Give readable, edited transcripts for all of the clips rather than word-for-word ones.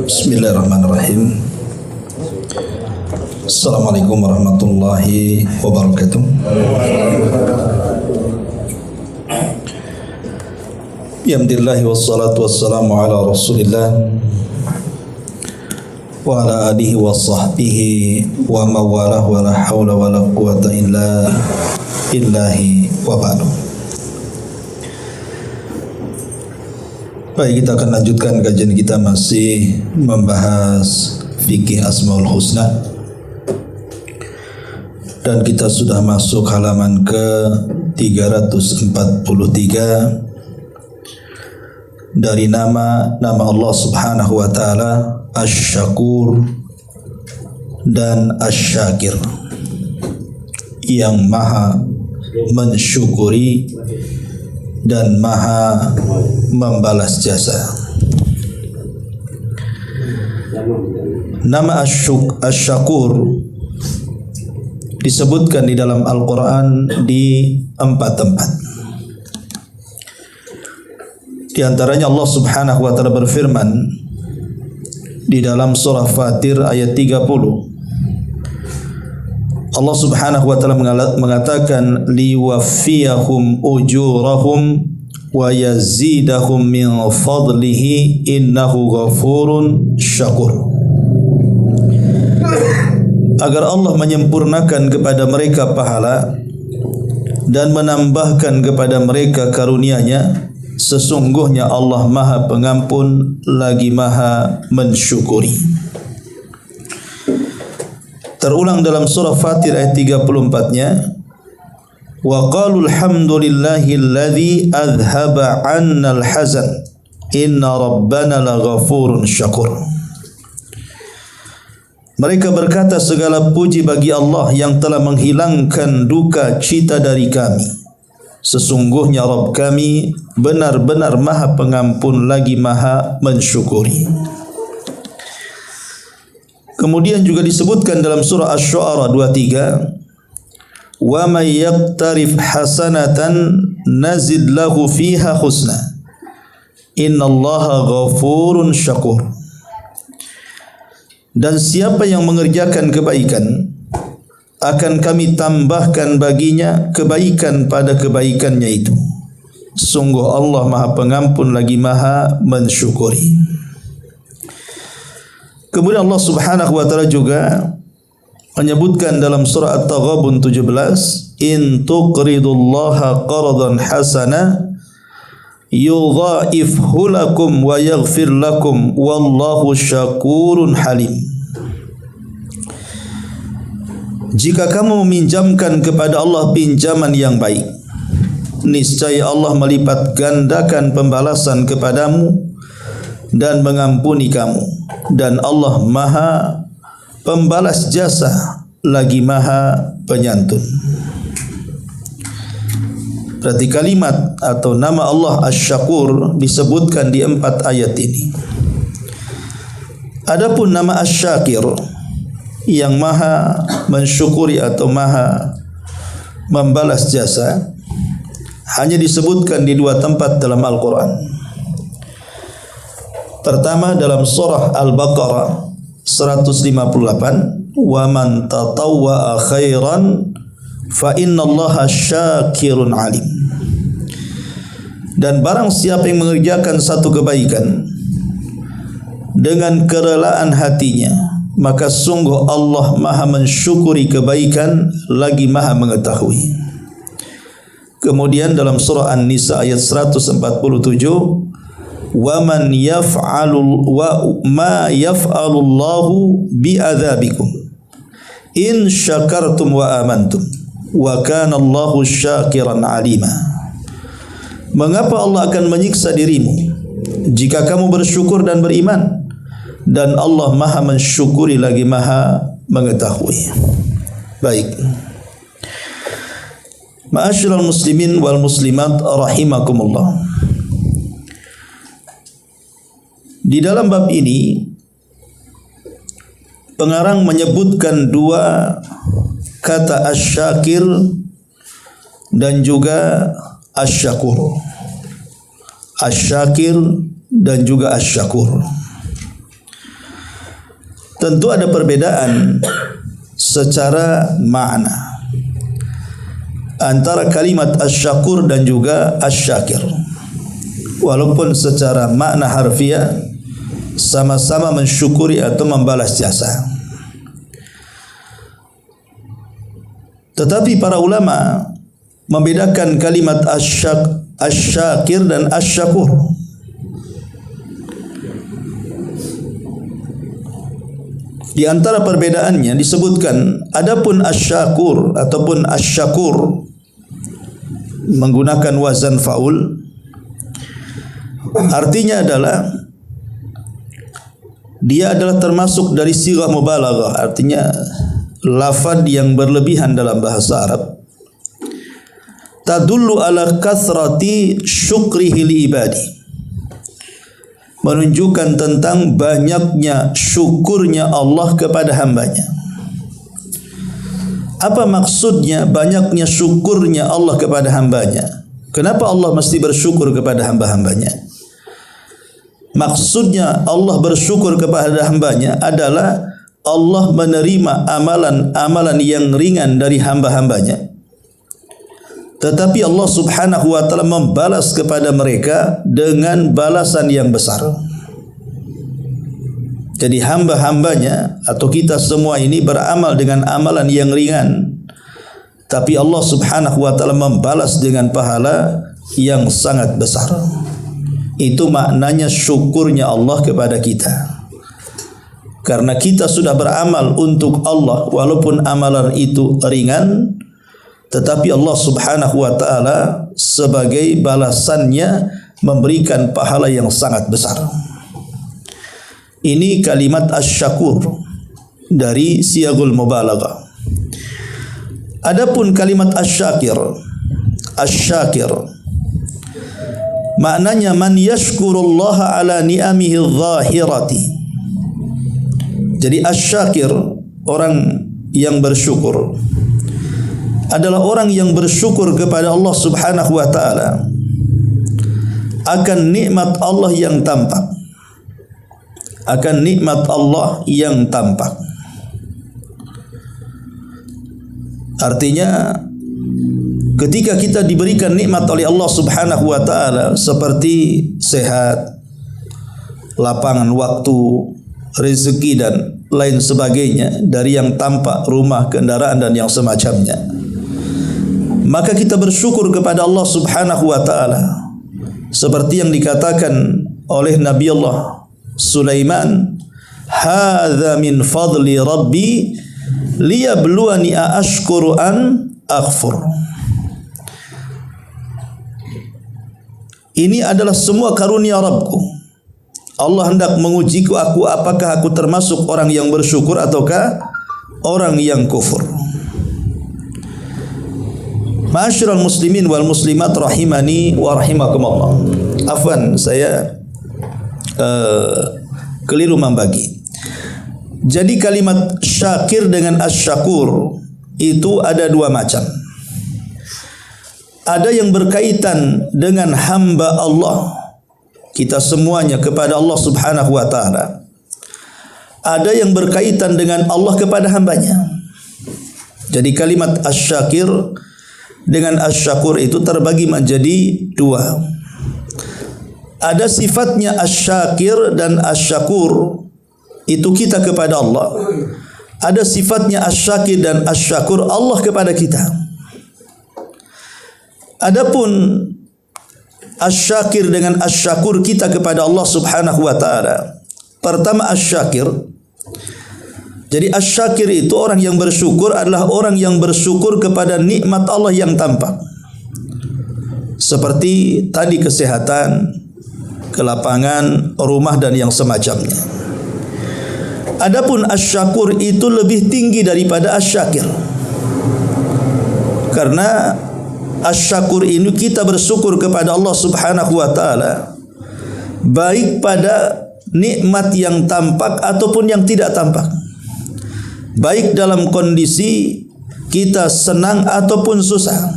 Bismillahirrahmanirrahim. Assalamualaikum warahmatullahi wabarakatuh. Alhamdulillah wassalatu wassalamu ala Rasulillah wa ala alihi wa sahbihi wa mawalah wa la hawla wa la quwata illa billahi wa ba'du. Baik, kita akan lanjutkan kajian kita, masih membahas fikih Asmaul Husna, dan kita sudah masuk halaman ke 343 dari nama Allah Subhanahu wa taala Asy-Syakur dan Asy-Syakir, yang maha mensyukuri dan maha membalas jasa. Nama Asy-Syakur disebutkan di dalam Al-Quran di 4 tempat. Di antaranya Allah Subhanahu wa taala berfirman di dalam surah Fatir ayat 30. Allah Subhanahu wa taala mengatakan liwaffiyahum ujurahum wa yazidahum min fadlihi innahu ghafurun syakur. Agar Allah menyempurnakan kepada mereka pahala dan menambahkan kepada mereka karunia-Nya, sesungguhnya Allah Maha Pengampun lagi Maha mensyukuri. Terulang dalam surah Fatir ayat 34-nya, wa qalu alhamdulillahilladzi adhhaba 'annal hazan inna rabbana laghafurun syakur. Mereka berkata, segala puji bagi Allah yang telah menghilangkan duka cita dari kami. Sesungguhnya Rabb kami benar-benar Maha Pengampun lagi Maha mensyukuri. Kemudian juga disebutkan dalam surah Asy-Syu'ara 23, wa may yaqtarif hasanatan nazid lahu fiha husna innallaha ghafurun syakur. Dan siapa yang mengerjakan kebaikan, akan kami tambahkan baginya kebaikan pada kebaikannya itu. Sungguh Allah Maha Pengampun lagi Maha mensyukuri. Kemudian Allah Subhanahu wa taala juga menyebutkan dalam surah At-Taghabun 17, in tuqridullaha qardan hasana yudha'ifhu lakum wa yaghfir lakum wallahu syakurun halim. Jika kamu meminjamkan kepada Allah pinjaman yang baik, niscaya Allah melipat gandakan pembalasan kepadamu dan mengampuni kamu, dan Allah Maha pembalas jasa lagi Maha penyantun. Berarti kalimat atau nama Allah Asy-Syakur disebutkan di 4 ayat ini. Adapun nama Asy-Syakir yang Maha mensyukuri atau Maha membalas jasa hanya disebutkan di 2 tempat dalam Al-Quran. Pertama dalam surah Al-Baqarah 158, wa man tatawwa'a khairan fa innallaha syakirun alim. Dan barang siapa yang mengerjakan satu kebaikan dengan kerelaan hatinya, maka sungguh Allah Maha mensyukuri kebaikan lagi Maha mengetahui. Kemudian dalam surah An-Nisa ayat 147, wa man yaf'alu wa ma yaf'alullahu bi'adzabikum in syakartum wa amantum wa kana Allahu syakiran alima. Mengapa Allah akan menyiksa dirimu jika kamu bersyukur dan beriman, dan Allah Maha mensyukuri lagi Maha mengetahui. Baik, ma'asyiral muslimin wal muslimat rahimakumullah. Di dalam bab ini pengarang menyebutkan 2 kata Asy-Syakir dan juga Asy-Syakur. Asy-Syakir dan juga Asy-Syakur. tentu ada perbedaan secara makna antara kalimat asy-syakur dan juga asy-syakir. Walaupun secara makna harfiah sama-sama mensyukuri atau membalas jasa, tetapi para ulama membedakan kalimat asy-syakir dan asy-syakur. Di antara perbedaannya disebutkan, adapun asy-syakur ataupun asy-syakur menggunakan wazan faul, artinya adalah dia adalah termasuk dari sighah mubalaghah, artinya lafaz yang berlebihan dalam bahasa Arab. Tadullu ala kathrati syukrihi li ibadi, menunjukkan tentang banyaknya syukurnya Allah kepada hambanya. Apa maksudnya banyaknya syukurnya Allah kepada hambanya? Kenapa Allah mesti bersyukur kepada hamba-hambanya? Maksudnya Allah bersyukur kepada hambanya adalah Allah menerima amalan-amalan yang ringan dari hamba-hambanya, tetapi Allah subhanahu wa ta'ala membalas kepada mereka dengan balasan yang besar. Jadi hamba-hambanya atau kita semua ini beramal dengan amalan yang ringan, tapi Allah subhanahu wa ta'ala membalas dengan pahala yang sangat besar. Itu maknanya syukurnya Allah kepada kita. Karena kita sudah beramal untuk Allah walaupun amalan itu ringan, tetapi Allah subhanahu wa ta'ala sebagai balasannya memberikan pahala yang sangat besar. Ini kalimat asy-syakur dari siyaghul mubalaghah. Adapun kalimat asy-syakir, asy-syakir maknanya man yashkurullaha ala ni'amihi adh-dhahirati. Jadi asy-syakir, orang yang bersyukur, adalah orang yang bersyukur kepada Allah subhanahu wa ta'ala akan nikmat Allah yang tampak, akan nikmat Allah yang tampak. Artinya ketika kita diberikan nikmat oleh Allah subhanahu wa ta'ala seperti sehat, lapangan waktu, rezeki dan lain sebagainya dari yang tampak, rumah, kendaraan dan yang semacamnya, maka kita bersyukur kepada Allah subhanahu wa ta'ala seperti yang dikatakan oleh Nabi Allah Sulaiman, hadza min fadli rabbi liyabluwani aashkuru an aghfur. Ini adalah semua karunia Rabbku. Allah hendak mengujiku aku, apakah aku termasuk orang yang bersyukur ataukah orang yang kufur. Ma'asyiral muslimin wal muslimat rahimani wa rahimakumullah. Afwan, saya keliru membagi. Jadi kalimat syakir dengan asy-syakur itu ada dua macam. Ada yang berkaitan dengan hamba Allah, kita semuanya kepada Allah subhanahu wa ta'ala. Ada yang berkaitan dengan Allah kepada hambanya. Jadi kalimat asy-syakir dengan asy-syakur itu terbagi menjadi dua. Ada sifatnya asy-syakir dan asy-syakur, itu kita kepada Allah. Ada sifatnya asy-syakir dan asy-syakur, Allah kepada kita. Adapun asy-syakir dengan asy-syakur kita kepada Allah subhanahu wa ta'ala. Pertama asy-syakir. Jadi asy-syakir itu orang yang bersyukur adalah orang yang bersyukur kepada nikmat Allah yang tampak. Seperti tadi kesehatan, kelapangan, rumah dan yang semacamnya. Adapun asy-syakur itu lebih tinggi daripada asy-syakir. Karena asy-syakur ini kita bersyukur kepada Allah subhanahu wa ta'ala baik pada nikmat yang tampak ataupun yang tidak tampak, baik dalam kondisi kita senang ataupun susah.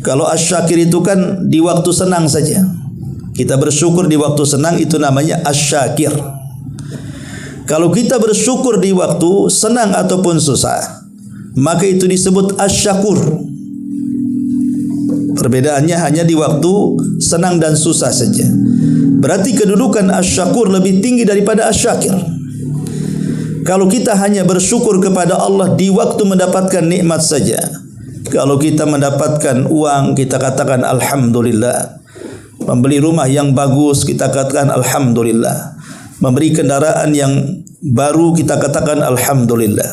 Kalau asy-syakir itu kan di waktu senang saja, kita bersyukur di waktu senang, itu namanya asy-syakir. Kalau kita bersyukur di waktu senang ataupun susah, maka itu disebut asy-syakur. Perbedaannya hanya di waktu senang dan susah saja. Berarti kedudukan asy-syakur lebih tinggi daripada asy-syakir. Kalau kita hanya bersyukur kepada Allah di waktu mendapatkan nikmat saja, kalau kita mendapatkan uang, kita katakan alhamdulillah. Membeli rumah yang bagus, kita katakan alhamdulillah. Memberi kendaraan yang baru, kita katakan alhamdulillah.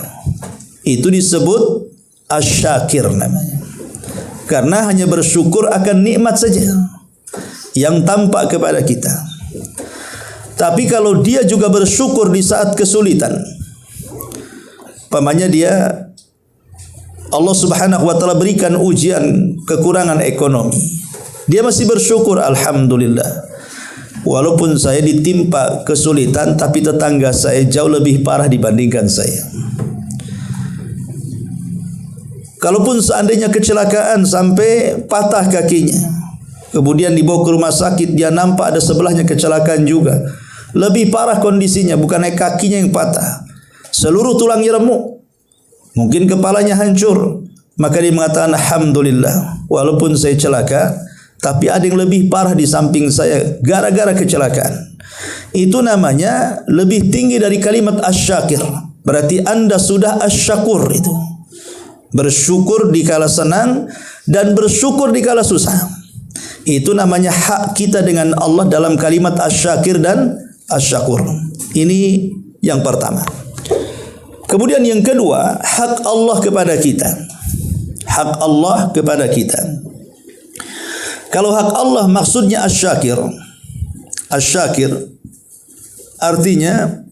Itu disebut asy-syakir namanya. Karena hanya bersyukur akan nikmat saja yang tampak kepada kita. Tapi kalau dia juga bersyukur di saat kesulitan, umpamanya dia Allah Subhanahu wa taala berikan ujian kekurangan ekonomi, dia masih bersyukur alhamdulillah. Walaupun saya ditimpa kesulitan, tapi tetangga saya jauh lebih parah dibandingkan saya. Kalaupun seandainya kecelakaan sampai patah kakinya, kemudian dibawa ke rumah sakit, dia nampak ada sebelahnya kecelakaan juga, lebih parah kondisinya, bukan kakinya yang patah, seluruh tulangnya remuk, mungkin kepalanya hancur, maka dia mengatakan alhamdulillah, walaupun saya celaka, tapi ada yang lebih parah di samping saya gara-gara kecelakaan. Itu namanya lebih tinggi dari kalimat asy-syakir. Berarti Anda sudah asy-syakur itu. Bersyukur di kala senang dan bersyukur di kala susah. Itu namanya hak kita dengan Allah dalam kalimat asy-syakir dan asy-syakur. Ini yang pertama. Kemudian yang kedua, hak Allah kepada kita. Hak Allah kepada kita. Kalau hak Allah maksudnya asy-syakir. Asy-syakir artinya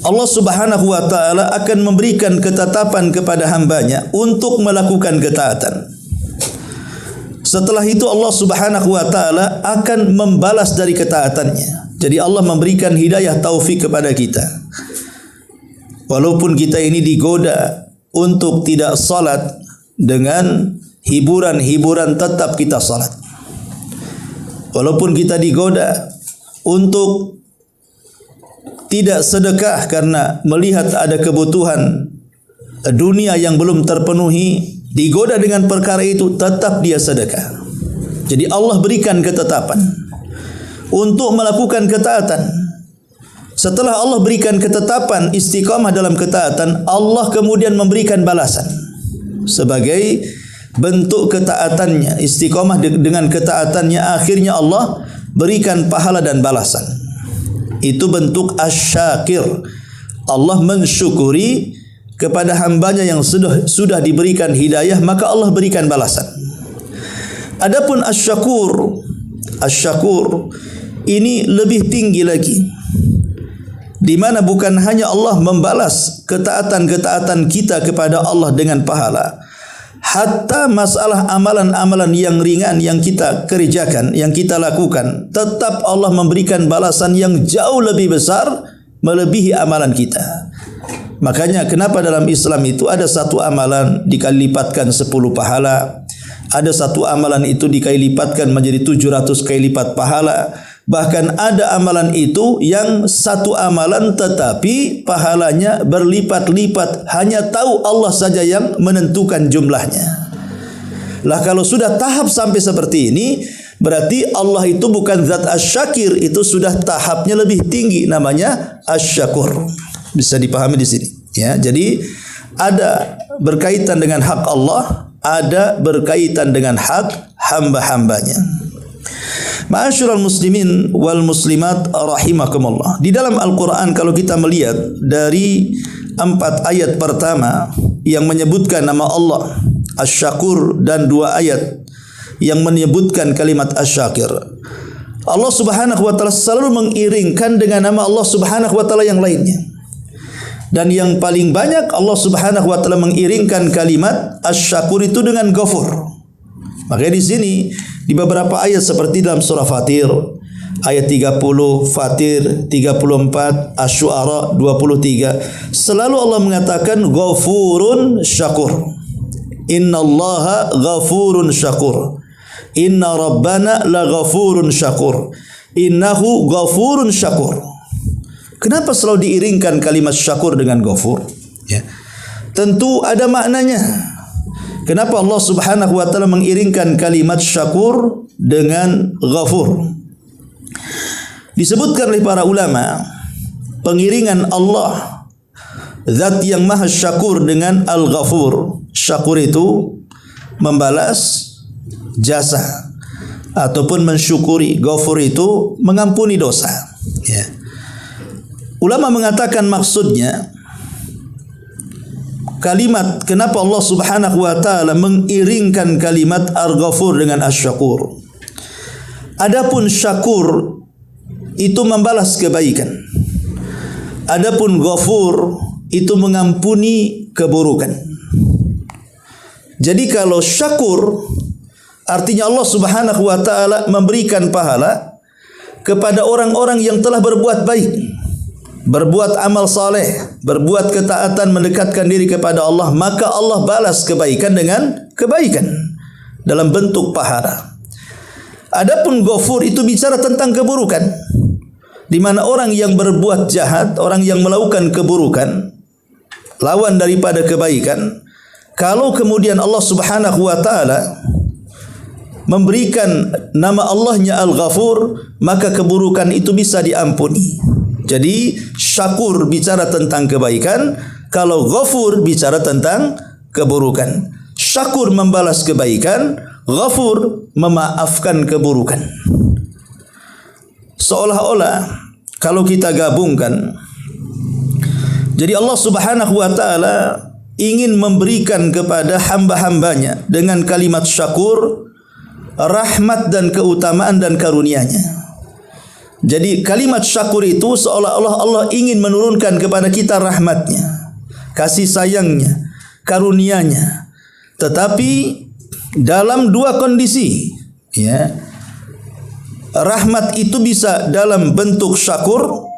Allah Subhanahu wa taala akan memberikan ketetapan kepada hambanya untuk melakukan ketaatan. Setelah itu Allah Subhanahu wa taala akan membalas dari ketaatannya. Jadi Allah memberikan hidayah taufik kepada kita. Walaupun kita ini digoda untuk tidak salat, dengan hiburan-hiburan tetap kita salat. Walaupun kita digoda untuk tidak sedekah karena melihat ada kebutuhan dunia yang belum terpenuhi, digoda dengan perkara itu, tetap dia sedekah. Jadi Allah berikan ketetapan untuk melakukan ketaatan. Setelah Allah berikan ketetapan istiqamah dalam ketaatan, Allah kemudian memberikan balasan sebagai bentuk ketaatannya. Istiqamah dengan ketaatannya, akhirnya Allah berikan pahala dan balasan. Itu bentuk asy-syakir. Allah mensyukuri kepada hambanya yang sudah diberikan hidayah, maka Allah berikan balasan. Adapun asy-syakur, asy-syakur ini lebih tinggi lagi, di mana bukan hanya Allah membalas ketaatan-ketaatan kita kepada Allah dengan pahala, hatta masalah amalan-amalan yang ringan yang kita kerjakan, yang kita lakukan, tetap Allah memberikan balasan yang jauh lebih besar melebihi amalan kita. Makanya kenapa dalam Islam itu ada satu amalan dikali lipatkan 10 pahala, ada satu amalan itu dikali lipatkan menjadi 700 kali lipat pahala. Bahkan ada amalan itu yang satu amalan tetapi pahalanya berlipat-lipat, hanya tahu Allah saja yang menentukan jumlahnya. Lah kalau sudah tahap sampai seperti ini, berarti Allah itu bukan zat asy-syakir, itu sudah tahapnya lebih tinggi, namanya asy-syakur. Bisa dipahami di sini, ya. Jadi ada berkaitan dengan hak Allah, ada berkaitan dengan hak hamba-hambanya. Ma'asyiral muslimin wal muslimat rahimakumullah. Di dalam Al-Qur'an kalau kita melihat dari 4 ayat pertama yang menyebutkan nama Allah Asy-Syakur dan 2 ayat yang menyebutkan kalimat Asy-Syakir, Allah Subhanahu wa taala selalu mengiringkan dengan nama Allah Subhanahu wa taala yang lainnya. Dan yang paling banyak Allah Subhanahu wa taala mengiringkan kalimat Asy-Syakur itu dengan Ghafur. Makanya di sini di beberapa ayat seperti dalam surah Fatir ayat 30, Fatir 34, Asy-Syu'ara 23, selalu Allah mengatakan Ghafurun Syakur. Innallaha Ghafurun Syakur. Inna Rabbana la Ghafurun Syakur. Innahu Ghafurun Syakur. Kenapa selalu diiringkan kalimat syakur dengan ghafur? Ya. Tentu ada maknanya. Kenapa Allah Subhanahu wa taala mengiringkan kalimat syakur dengan ghafur? Disebutkan oleh para ulama, pengiringan Allah Zat yang maha syakur dengan al-ghafur. Syakur itu membalas jasa ataupun mensyukuri. Ghafur itu mengampuni dosa. Ya. Ulama mengatakan maksudnya kalimat, kenapa Allah Subhanahu wa taala mengiringkan kalimat al-ghafur dengan asy-syakur. Adapun syakur itu membalas kebaikan. Adapun ghafur itu mengampuni keburukan. Jadi kalau syakur artinya Allah Subhanahu wa taala memberikan pahala kepada orang-orang yang telah berbuat baik, berbuat amal saleh, berbuat ketaatan, mendekatkan diri kepada Allah, maka Allah balas kebaikan dengan kebaikan dalam bentuk pahala. Adapun ghafur itu bicara tentang keburukan, di mana orang yang berbuat jahat, orang yang melakukan keburukan, lawan daripada kebaikan, kalau kemudian Allah Subhanahu wa taala memberikan nama Allahnya Al-Ghafur, maka keburukan itu bisa diampuni. Jadi syakur bicara tentang kebaikan, kalau ghafur bicara tentang keburukan. Syakur membalas kebaikan, ghafur memaafkan keburukan. Seolah-olah kalau kita gabungkan, jadi Allah Subhanahu wa taala ingin memberikan kepada hamba-hambanya dengan kalimat syakur rahmat dan keutamaan dan karunia-Nya. Jadi kalimat syakur itu seolah-olah Allah ingin menurunkan kepada kita rahmat-Nya, kasih sayang-Nya, karunia-Nya. Tetapi dalam dua kondisi, ya. Rahmat itu bisa dalam bentuk syakur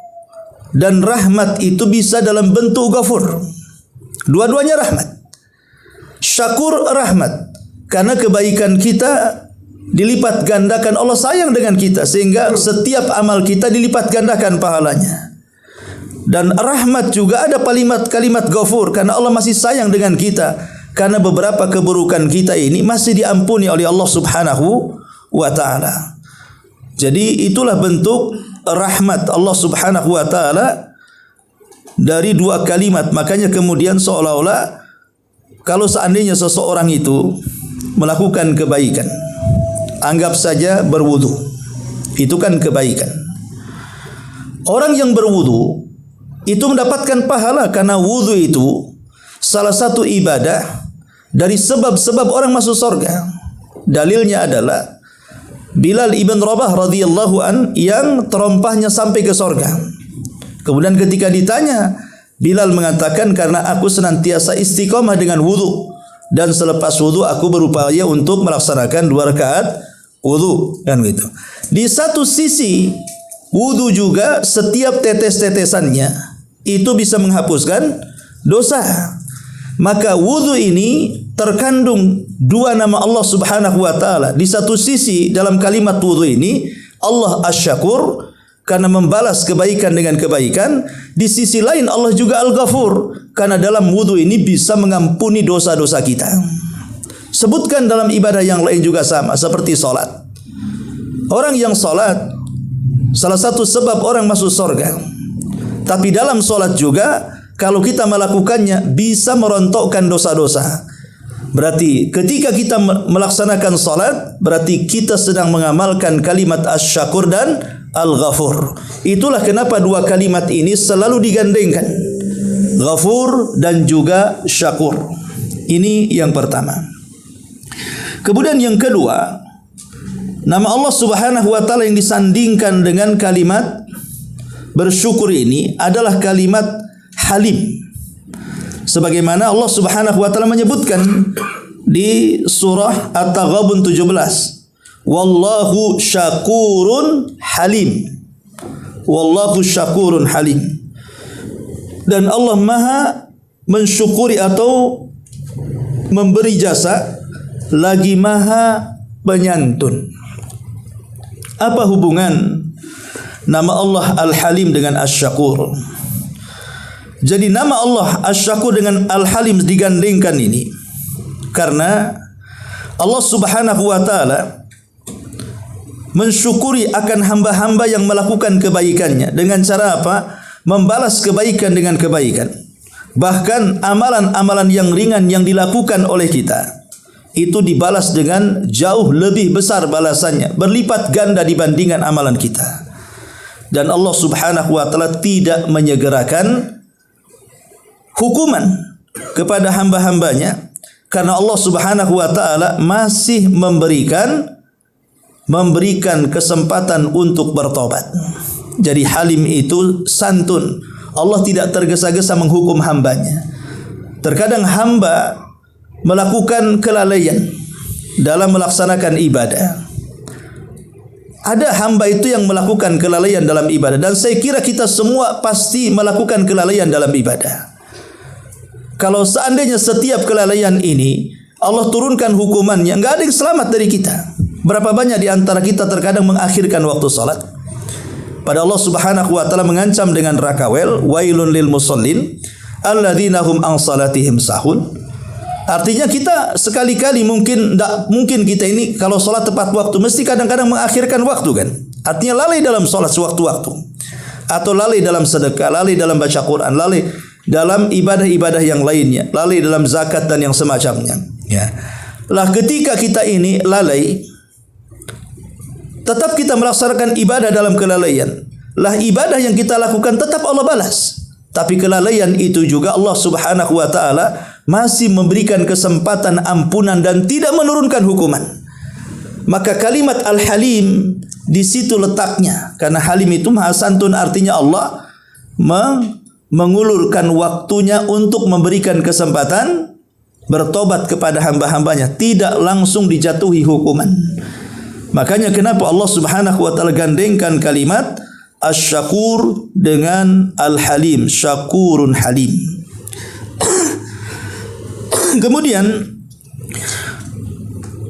dan rahmat itu bisa dalam bentuk ghafur. Dua-duanya rahmat. Syakur rahmat karena kebaikan kita dilipat gandakan. Allah sayang dengan kita sehingga setiap amal kita dilipat gandakan pahalanya. Dan rahmat juga ada kalimat ghafur karena Allah masih sayang dengan kita, karena beberapa keburukan kita ini masih diampuni oleh Allah Subhanahu wa taala. Jadi itulah bentuk rahmat Allah Subhanahu wa taala dari dua kalimat. Makanya kemudian seolah-olah kalau seandainya seseorang itu melakukan kebaikan, anggap saja berwudu, itu kan kebaikan. Orang yang berwudu itu mendapatkan pahala karena wudu itu salah satu ibadah dari sebab-sebab orang masuk surga. Dalilnya adalah Bilal ibn Rabah radhiyallahu an yang terompahnya sampai ke surga. Kemudian ketika ditanya, Bilal mengatakan, karena aku senantiasa istiqamah dengan wudu, dan selepas wudu aku berupaya untuk melaksanakan 2 rakaat wudu, kan gitu. Di satu sisi wudu juga setiap tetes-tetesannya itu bisa menghapuskan dosa. Maka wudu ini terkandung dua nama Allah Subhanahu wa taala. Di satu sisi dalam kalimat wudu ini Allah Asy-Syakur karena membalas kebaikan dengan kebaikan. Di sisi lain Allah juga Al-Ghafur karena dalam wudu ini bisa mengampuni dosa-dosa kita. Sebutkan dalam ibadah yang lain juga sama, seperti salat. Orang yang salat salah satu sebab orang masuk surga. Tapi dalam salat juga kalau kita melakukannya bisa merontokkan dosa-dosa. Berarti ketika kita melaksanakan salat, berarti kita sedang mengamalkan kalimat Asy-Syakur dan Al-Ghafur. Itulah kenapa dua kalimat ini selalu digandengkan, Ghafur dan juga Syakur. Ini yang pertama. Kemudian yang kedua, nama Allah Subhanahu wa taala yang disandingkan dengan kalimat bersyukur ini adalah kalimat Halim. Sebagaimana Allah Subhanahu wa taala menyebutkan di surah At-Taghabun 17, Wallahu syakurun halim. Wallahu syakurun halim. Dan Allah Maha mensyukuri atau memberi jasa, lagi Maha penyantun. Apa hubungan nama Allah Al-Halim dengan Asy-Syakur. Jadi nama Allah Asy-Syakur dengan Al-Halim digandengkan ini karena Allah Subhanahu wa taala mensyukuri akan hamba-hamba yang melakukan kebaikannya dengan cara apa? Membalas kebaikan dengan kebaikan. Bahkan amalan-amalan yang ringan yang dilakukan oleh kita itu dibalas dengan jauh lebih besar balasannya, berlipat ganda dibandingkan amalan kita. Dan Allah Subhanahu wa taala tidak menyegerakan hukuman kepada hamba-hambanya karena Allah Subhanahu wa taala masih memberikan kesempatan untuk bertobat. Jadi Halim itu santun. Allah tidak tergesa-gesa menghukum hambanya. Terkadang hamba melakukan kelalaian dalam melaksanakan ibadah. Ada hamba itu yang melakukan kelalaian dalam ibadah, dan saya kira kita semua pasti melakukan kelalaian dalam ibadah. Kalau seandainya setiap kelalaian ini Allah turunkan hukumannya, enggak ada yang selamat dari kita. Berapa banyak di antara kita terkadang mengakhirkan waktu salat. Pada Allah Subhanahu wa taala mengancam dengan rakawel, wailun lil musallin alladzina hum an salatihim sahun. Artinya kita sekali-kali mungkin kita ini kalau salat tepat waktu mesti kadang-kadang mengakhirkan waktu kan. Artinya lalai dalam salat sewaktu-waktu. Atau lalai dalam sedekah, lalai dalam baca Quran, lalai dalam ibadah-ibadah yang lainnya, lalai dalam zakat dan yang semacamnya. Ya. Lah ketika kita ini lalai, tetap kita melaksanakan ibadah dalam kelalaian. Lah ibadah yang kita lakukan tetap Allah balas. Tapi kelalaian itu juga Allah Subhanahu wa taala masih memberikan kesempatan ampunan dan tidak menurunkan hukuman. Maka kalimat Al-Halim di situ letaknya. Karena Halim itu Maha Santun, artinya Allah mengulurkan waktunya untuk memberikan kesempatan bertobat kepada hamba-hambanya, tidak langsung dijatuhi hukuman. Makanya kenapa Allah Subhanahu wa taala gandengkan kalimat Asy-Syakur dengan Al-Halim, Syakurun Halim. Kemudian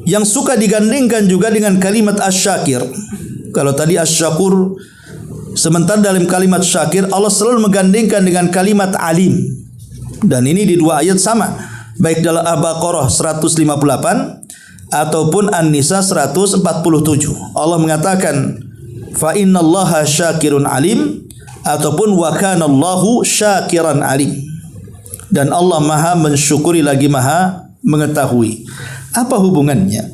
yang suka digandengkan juga dengan kalimat Asy-Syakir. Kalau tadi Asy-Syakur, sementara dalam kalimat Syakir Allah selalu menggandengkan dengan kalimat Alim. Dan ini di dua ayat sama, baik dalam Al-Baqarah 158 ataupun An-Nisa 147. Allah mengatakan fa innallaha syakirun alim ataupun wa kana Allahu syakiran alim. Dan Allah Maha mensyukuri lagi Maha mengetahui. Apa hubungannya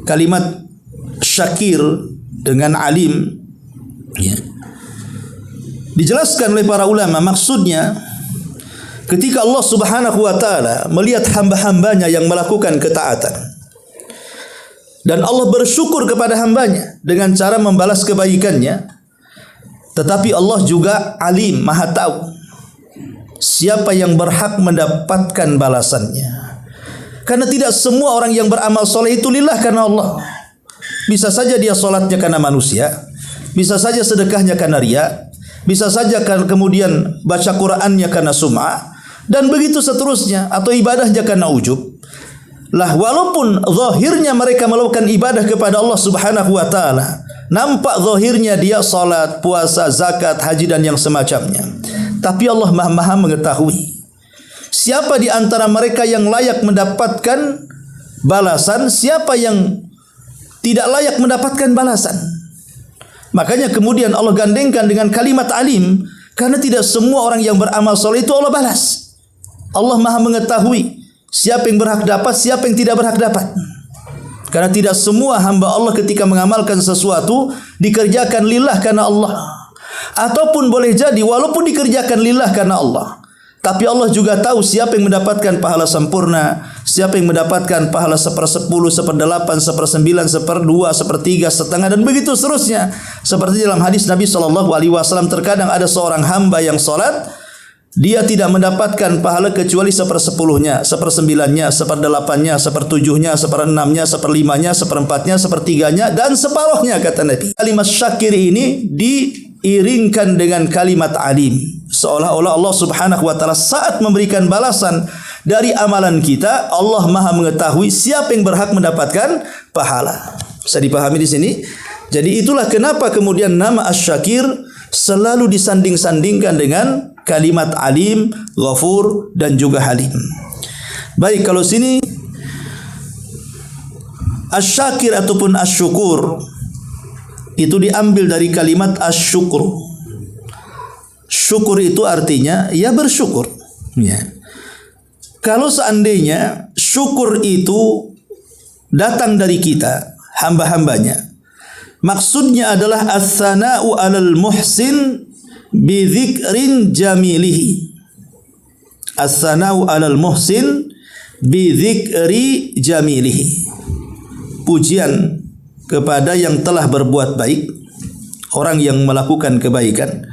kalimat syakir dengan alim? Ya. Dijelaskan oleh para ulama, maksudnya ketika Allah Subhanahu wa taala melihat hamba-hambanya yang melakukan ketaatan dan Allah bersyukur kepada hambanya dengan cara membalas kebaikannya, tetapi Allah juga alim, Maha tahu siapa yang berhak mendapatkan balasannya. Karena tidak semua orang yang beramal soleh itu lillah karena Allah. Bisa saja dia solatnya karena manusia, bisa saja sedekahnya karena riya, bisa saja kemudian baca Qur'annya karena sum'ah, dan begitu seterusnya, atau ibadahnya karena ujub. Lah walaupun zahirnya mereka melakukan ibadah kepada Allah Subhanahu wa taala, nampak zahirnya dia salat, puasa, zakat, haji dan yang semacamnya, tapi Allah Maha mengetahui siapa di antara mereka yang layak mendapatkan balasan, siapa yang tidak layak mendapatkan balasan. Makanya kemudian Allah gandengkan dengan kalimat alim, karena tidak semua orang yang beramal soleh itu Allah balas. Allah Maha mengetahui siapa yang berhak dapat, siapa yang tidak berhak dapat. Karena tidak semua hamba Allah ketika mengamalkan sesuatu dikerjakan lillah karena Allah. Ataupun boleh jadi walaupun dikerjakan lillah karena Allah, tapi Allah juga tahu siapa yang mendapatkan pahala sempurna, siapa yang mendapatkan pahala 1/10, 1/8, 1/9, 1/2, 1/3, setengah, dan begitu seterusnya. Seperti dalam hadis Nabi SAW, terkadang ada seorang hamba yang salat, dia tidak mendapatkan pahala kecuali 1/10-nya, 1/9-nya, 1/8-nya, 1/7-nya, 1/6-nya, 1/5-nya, 1/4-nya, 1/3-nya, dan separuhnya, kata Nabi. Kalimat syakir ini diiringkan dengan kalimat alim, seolah-olah Allah Subhanahu wa taala saat memberikan balasan dari amalan kita, Allah Maha mengetahui siapa yang berhak mendapatkan pahala. Bisa dipahami di sini? Jadi itulah kenapa kemudian nama Asy-Syakir selalu disanding-sandingkan dengan kalimat Alim, Ghafur dan juga Halim. Baik, kalau sini Asy-Syakir ataupun Asy-Syukur itu diambil dari kalimat Asy-Syukru. Syukur itu artinya ya bersyukur. Ya. Kalau seandainya syukur itu datang dari kita, hamba-hambanya, maksudnya adalah as-sana'u 'alal muhsin bi dzikrin jamilihi. As-sana'u 'alal muhsin bi dzikri jamilihi. Pujian kepada yang telah berbuat baik, orang yang melakukan kebaikan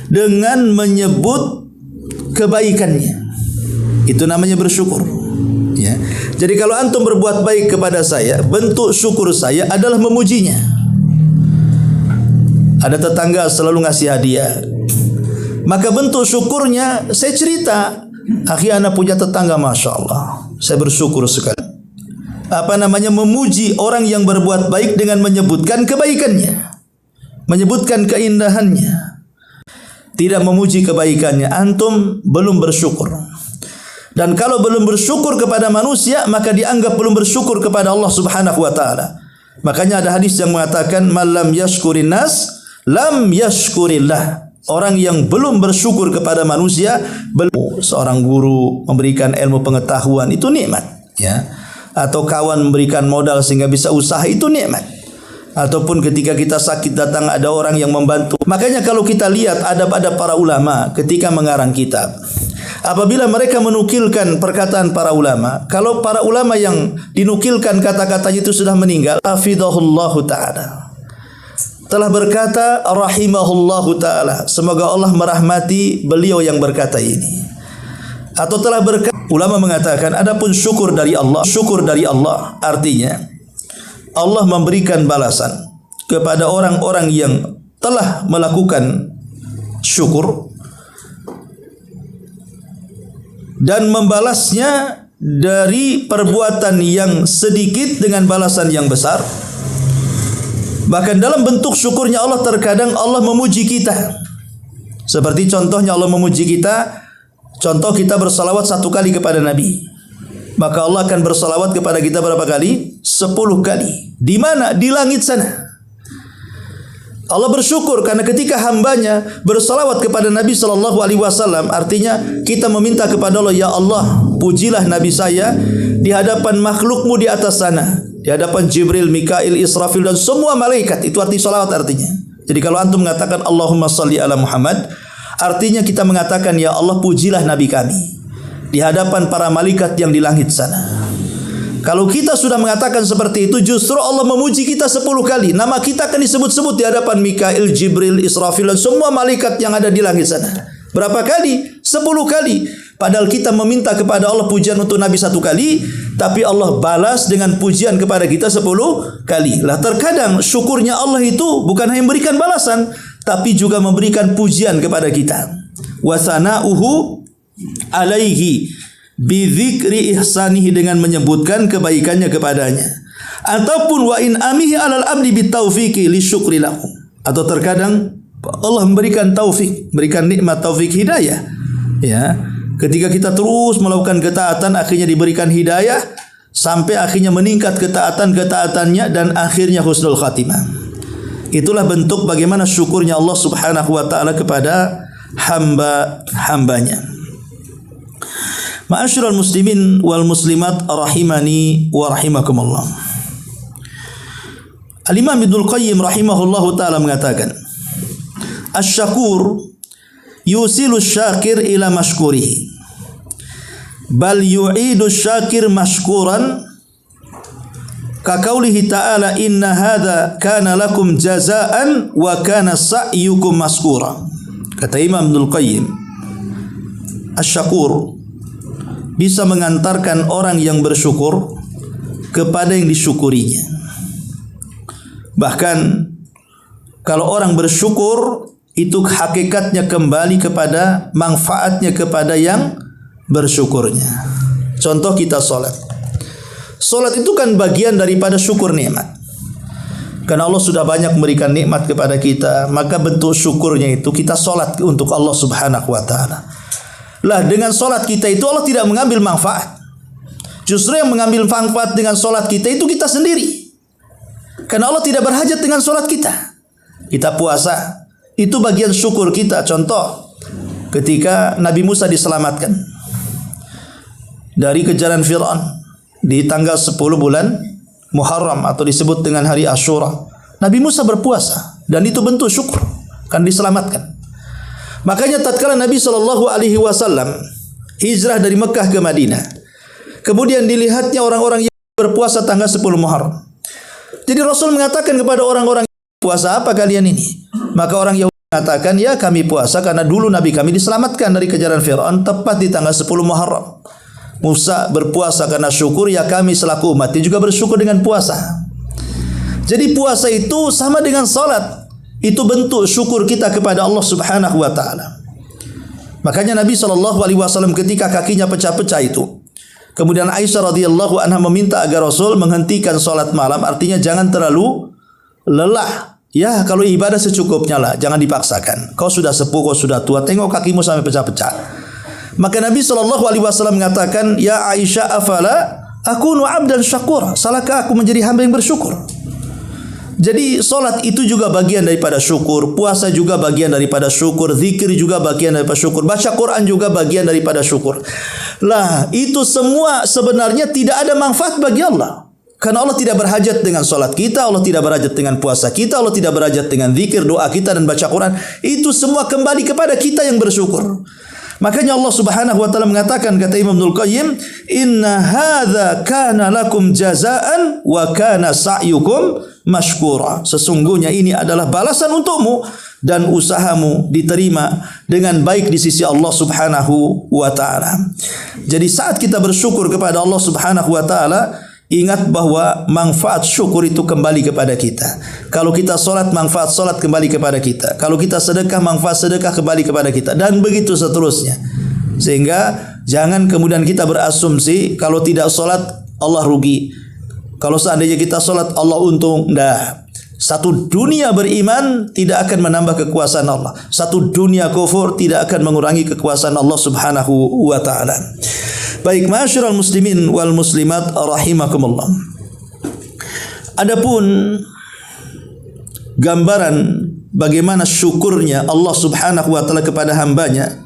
dengan menyebut kebaikannya. Itu namanya bersyukur. Ya. Jadi kalau antum berbuat baik kepada saya, bentuk syukur saya adalah memujinya. Ada tetangga selalu ngasih hadiah, maka bentuk syukurnya saya cerita, akhi anak punya tetangga, masya Allah, saya bersyukur sekali. Apa namanya, memuji orang yang berbuat baik dengan menyebutkan kebaikannya, menyebutkan keindahannya. Tidak memuji kebaikannya, antum belum bersyukur. Dan kalau belum bersyukur kepada manusia, maka dianggap belum bersyukur kepada Allah Subhanahu wa taala. Makanya ada hadis yang mengatakan malam yashkurin nas lam yashkurillah. Orang yang belum bersyukur kepada manusia, belum. Seorang guru memberikan ilmu pengetahuan, itu nikmat, ya. Atau kawan memberikan modal sehingga bisa usaha, itu nikmat. Ataupun ketika kita sakit datang ada orang yang membantu. Makanya kalau kita lihat adab-adab para ulama ketika mengarang kitab, apabila mereka menukilkan perkataan para ulama, kalau para ulama yang dinukilkan kata-katanya itu sudah meninggal, hafizahullahu ta'ala, telah berkata rahimahullahu ta'ala, semoga Allah merahmati beliau yang berkata ini. Atau telah berkata, ulama mengatakan adapun syukur dari Allah, syukur dari Allah artinya Allah memberikan balasan kepada orang-orang yang telah melakukan syukur dan membalasnya dari perbuatan yang sedikit dengan balasan yang besar. Bahkan dalam bentuk syukurnya Allah, terkadang Allah memuji kita. Seperti contohnya Allah memuji kita, contoh kita bersalawat 1 kali kepada Nabi, maka Allah akan bersalawat kepada kita berapa kali? 10 kali. Di mana? Di langit sana. Allah bersyukur karena ketika hambanya bersalawat kepada Nabi SAW, artinya kita meminta kepada Allah, ya Allah, pujilah Nabi saya di hadapan makhlukmu di atas sana, di hadapan Jibril, Mikail, Israfil dan semua malaikat. Itu arti salawat artinya. Jadi kalau antum mengatakan Allahumma salli ala Muhammad, artinya kita mengatakan, ya Allah, pujilah Nabi kami di hadapan para malaikat yang di langit sana. Kalau kita sudah mengatakan seperti itu, justru Allah memuji kita 10 kali. Nama kita akan disebut-sebut di hadapan Mikail, Jibril, Israfil dan semua malaikat yang ada di langit sana. Berapa kali? 10 kali. Padahal kita meminta kepada Allah pujian untuk Nabi 1 kali, tapi Allah balas dengan pujian kepada kita 10 kali. Lah terkadang syukurnya Allah itu bukan hanya memberikan balasan, tapi juga memberikan pujian kepada kita. Wa sana'uhu alaihi bidzikri ihsanihi, dengan menyebutkan kebaikannya kepadanya. Ataupun wa in amihi alal abdi bitaufiqi li syukri lahu. Atau terkadang Allah memberikan taufik, memberikan nikmat taufik hidayah. Ya, ketika kita terus melakukan ketaatan, akhirnya diberikan hidayah sampai akhirnya meningkat ketaatan-ketatannya dan akhirnya husnul khatimah. Itulah bentuk bagaimana syukurnya Allah Subhanahu wa taala kepada hamba-hambanya. Ma'asyiral muslimin wal muslimat rahimani wa rahimakumullah. Al-Imam Ibnul Qayyim rahimahullahu taala mengatakan, Asy-Syakur yusilu syakir ila mashkurihi, bal yu'idu syakir mashkuran, ka qaulihi ta'ala inna hadza kana lakum jazaan wa kana sa'yukum mashkura. Kata Imam Ibnul Qayyim, Asy-Syakur bisa mengantarkan orang yang bersyukur kepada yang disyukurinya. Bahkan kalau orang bersyukur itu hakikatnya kembali kepada manfaatnya kepada yang bersyukurnya. Contoh kita sholat. Sholat itu kan bagian daripada syukur nikmat. Karena Allah sudah banyak memberikan nikmat kepada kita, maka bentuk syukurnya itu kita solat untuk Allah Subhanahu wa taala. Lah dengan solat kita itu Allah tidak mengambil manfaat. Justru yang mengambil manfaat dengan solat kita itu kita sendiri. Karena Allah tidak berhajat dengan solat kita. Kita puasa, itu bagian syukur kita. Contoh, ketika Nabi Musa diselamatkan dari kejaran Fir'aun di tanggal 10 bulan Muharram atau disebut dengan hari Ashura, Nabi Musa berpuasa dan itu bentuk syukur kan diselamatkan. Makanya tatkala Nabi SAW hijrah dari Mekah ke Madinah, kemudian dilihatnya orang-orang yang berpuasa tanggal 10 Muharram. Jadi Rasul mengatakan kepada orang-orang, puasa apa kalian ini? Maka orang Yahudi mengatakan, ya kami puasa karena dulu Nabi kami diselamatkan dari kejaran Fir'aun tepat di tanggal 10 Muharram. Musa berpuasa karena syukur, ya kami selaku umat juga bersyukur dengan puasa. Jadi puasa itu sama dengan salat. Itu bentuk syukur kita kepada Allah Subhanahu wa taala. Makanya Nabi SAW ketika kakinya pecah-pecah itu, kemudian Aisyah radhiyallahu anha meminta agar Rasul menghentikan salat malam, artinya jangan terlalu lelah. Ya, kalau ibadah secukupnya lah, jangan dipaksakan. Kau sudah sepuh, kau sudah tua, tengok kakimu sampai pecah-pecah. Maka Nabi SAW mengatakan, ya Aisyah, afala akunu abdan syakur, salahkah aku menjadi hamba yang bersyukur? Jadi solat itu juga bagian daripada syukur, puasa juga bagian daripada syukur, zikir juga bagian daripada syukur, baca Quran juga bagian daripada syukur. Lah, itu semua sebenarnya tidak ada manfaat bagi Allah. Karena Allah tidak berhajat dengan solat kita, Allah tidak berhajat dengan puasa kita, Allah tidak berhajat dengan zikir, doa kita dan baca Quran. Itu semua kembali kepada kita yang bersyukur. Makanya Allah Subhanahu wa taala mengatakan, kata Imam Ibnul Qayyim, inna hadza kana lakum jazaan wa kana sa'yukum mashkura. Sesungguhnya ini adalah balasan untukmu dan usahamu diterima dengan baik di sisi Allah Subhanahu wa taala. Jadi saat kita bersyukur kepada Allah Subhanahu wa taala, ingat bahwa manfaat syukur itu kembali kepada kita. Kalau kita solat, manfaat solat kembali kepada kita. Kalau kita sedekah, manfaat sedekah kembali kepada kita. Dan begitu seterusnya. Sehingga jangan kemudian kita berasumsi kalau tidak solat Allah rugi. Kalau seandainya kita solat Allah untung. Nah, satu dunia beriman tidak akan menambah kekuasaan Allah. Satu dunia kufur tidak akan mengurangi kekuasaan Allah Subhanahu wa taala. Baik, ma'asyiral muslimin wal muslimat rahimakumullah. Adapun gambaran bagaimana syukurnya Allah Subhanahu wa taala kepada hambanya,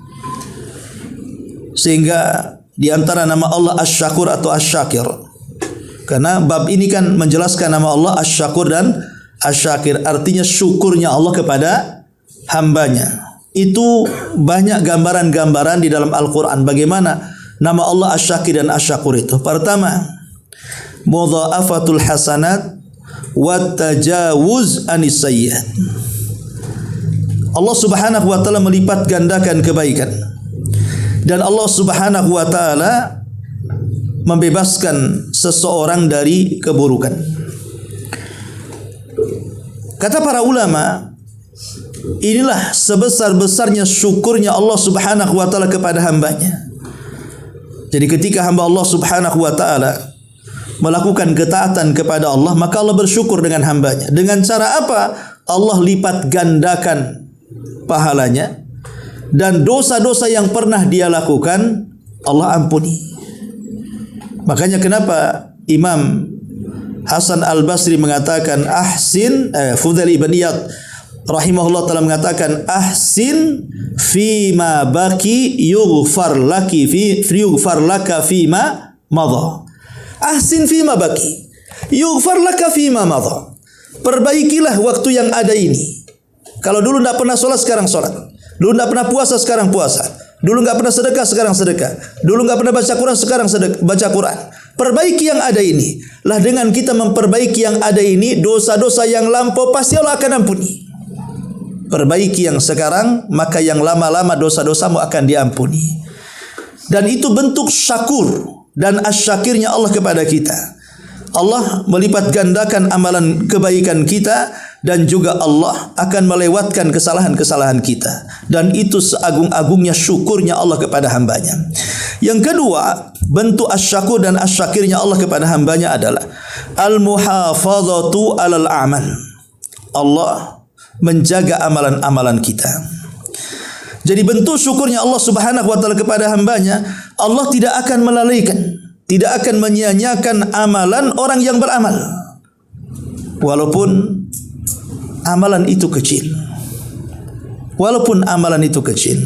sehingga di antara nama Allah Asy-Syakur atau Asy-Syakir. Karena bab ini kan menjelaskan nama Allah Asy-Syakur dan Asy-Syakir, artinya syukurnya Allah kepada hambanya. Itu banyak gambaran-gambaran di dalam Al-Qur'an bagaimana nama Allah Asy-Syakir dan Asy-Syakur itu. Pertama, mudha'afatul hasanat wa tajawuz anis sayyi'at. Allah Subhanahu wa taala melipat gandakan kebaikan. Dan Allah Subhanahu wa taala membebaskan seseorang dari keburukan. Kata para ulama, inilah sebesar-besarnya syukurnya Allah Subhanahu wa taala kepada hambanya. Jadi ketika hamba Allah Subhanahu wa taala melakukan ketaatan kepada Allah, maka Allah bersyukur dengan hambanya. Dengan cara apa? Allah lipat gandakan pahalanya, dan dosa-dosa yang pernah dia lakukan Allah ampuni. Makanya kenapa Imam Hasan Al-Basri mengatakan Fudail ibn Iyad rahimahullah taala mengatakan, ahsin fima baki yughfar laka fima madha. Ahsin fima baki yughfar laka fima madha. Perbaikilah waktu yang ada ini. Kalau dulu tidak pernah sholat, sekarang sholat. Dulu tidak pernah puasa, sekarang puasa. Dulu tidak pernah sedekah, sekarang sedekah. Dulu tidak pernah baca Quran, sekarang baca Quran. Perbaiki yang ada ini. Lah dengan kita memperbaiki yang ada ini, dosa-dosa yang lampau pasti Allah akan ampuni. Perbaiki yang sekarang, maka yang lama-lama dosa-dosamu akan diampuni. Dan itu bentuk syakur dan asyakirnya Allah kepada kita. Allah melipat gandakan amalan kebaikan kita, dan juga Allah akan melewatkan kesalahan-kesalahan kita. Dan itu seagung-agungnya syukurnya Allah kepada hambanya. Yang kedua, bentuk asyakur dan asyakirnya Allah kepada hambanya adalah al-muhafadhatu alal a'mal. Allah menjaga amalan-amalan kita. Jadi bentuk syukurnya Allah Subhanahu wa taala kepada hambanya, Allah tidak akan melalaikan, tidak akan menyia-nyiakan amalan orang yang beramal. Walaupun amalan itu kecil. Walaupun amalan itu kecil.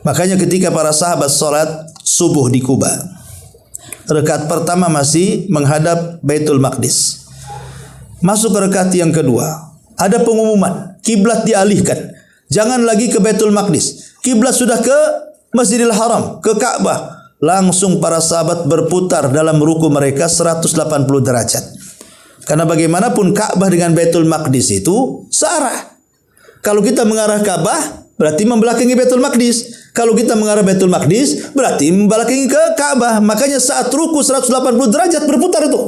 Makanya ketika para sahabat salat subuh di Kuba, rakaat pertama masih menghadap Baitul Maqdis. Masuk ke rakaat yang kedua, ada pengumuman, kiblat dialihkan. Jangan lagi ke Baitul Maqdis. Kiblat sudah ke Masjidil Haram, ke Ka'bah. Langsung para sahabat berputar dalam ruku mereka 180 derajat. Karena bagaimanapun Ka'bah dengan Baitul Maqdis itu searah. Kalau kita mengarah Ka'bah, berarti membelakangi Baitul Maqdis. Kalau kita mengarah Baitul Maqdis, berarti membelakangi ke Ka'bah. Makanya saat ruku 180 derajat berputar itu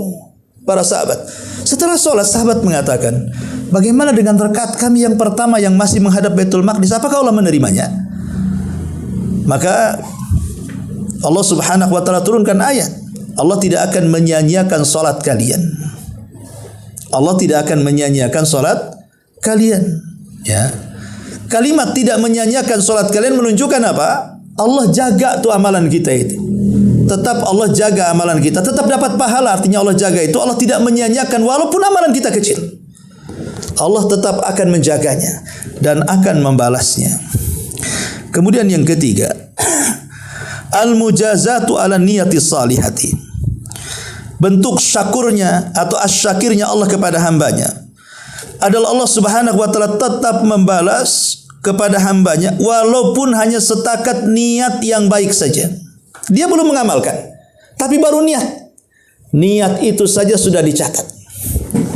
para sahabat. Setelah sholat, sahabat mengatakan, bagaimana dengan rakaat kami yang pertama yang masih menghadap Baitul Maqdis? Apakah Allah menerimanya? Maka Allah Subhanahu wa taala turunkan ayat, Allah tidak akan menyia-nyiakan salat kalian. Allah tidak akan menyia-nyiakan salat kalian. Ya. Kalimat tidak menyia-nyiakan salat kalian menunjukkan apa? Allah jaga tuh amalan kita itu. Tetap Allah jaga amalan kita, tetap dapat pahala. Artinya Allah jaga itu, Allah tidak menyia-nyiakan walaupun amalan kita kecil. Allah tetap akan menjaganya dan akan membalasnya. Kemudian yang ketiga, al-mujazatu ala niyati salihati. Bentuk syakurnya atau asyakirnya Allah kepada hambanya adalah Allah Subhanahu wa taala tetap membalas kepada hambanya walaupun hanya setakat niat yang baik saja. Dia belum mengamalkan, tapi baru niat. Niat itu saja sudah dicatat.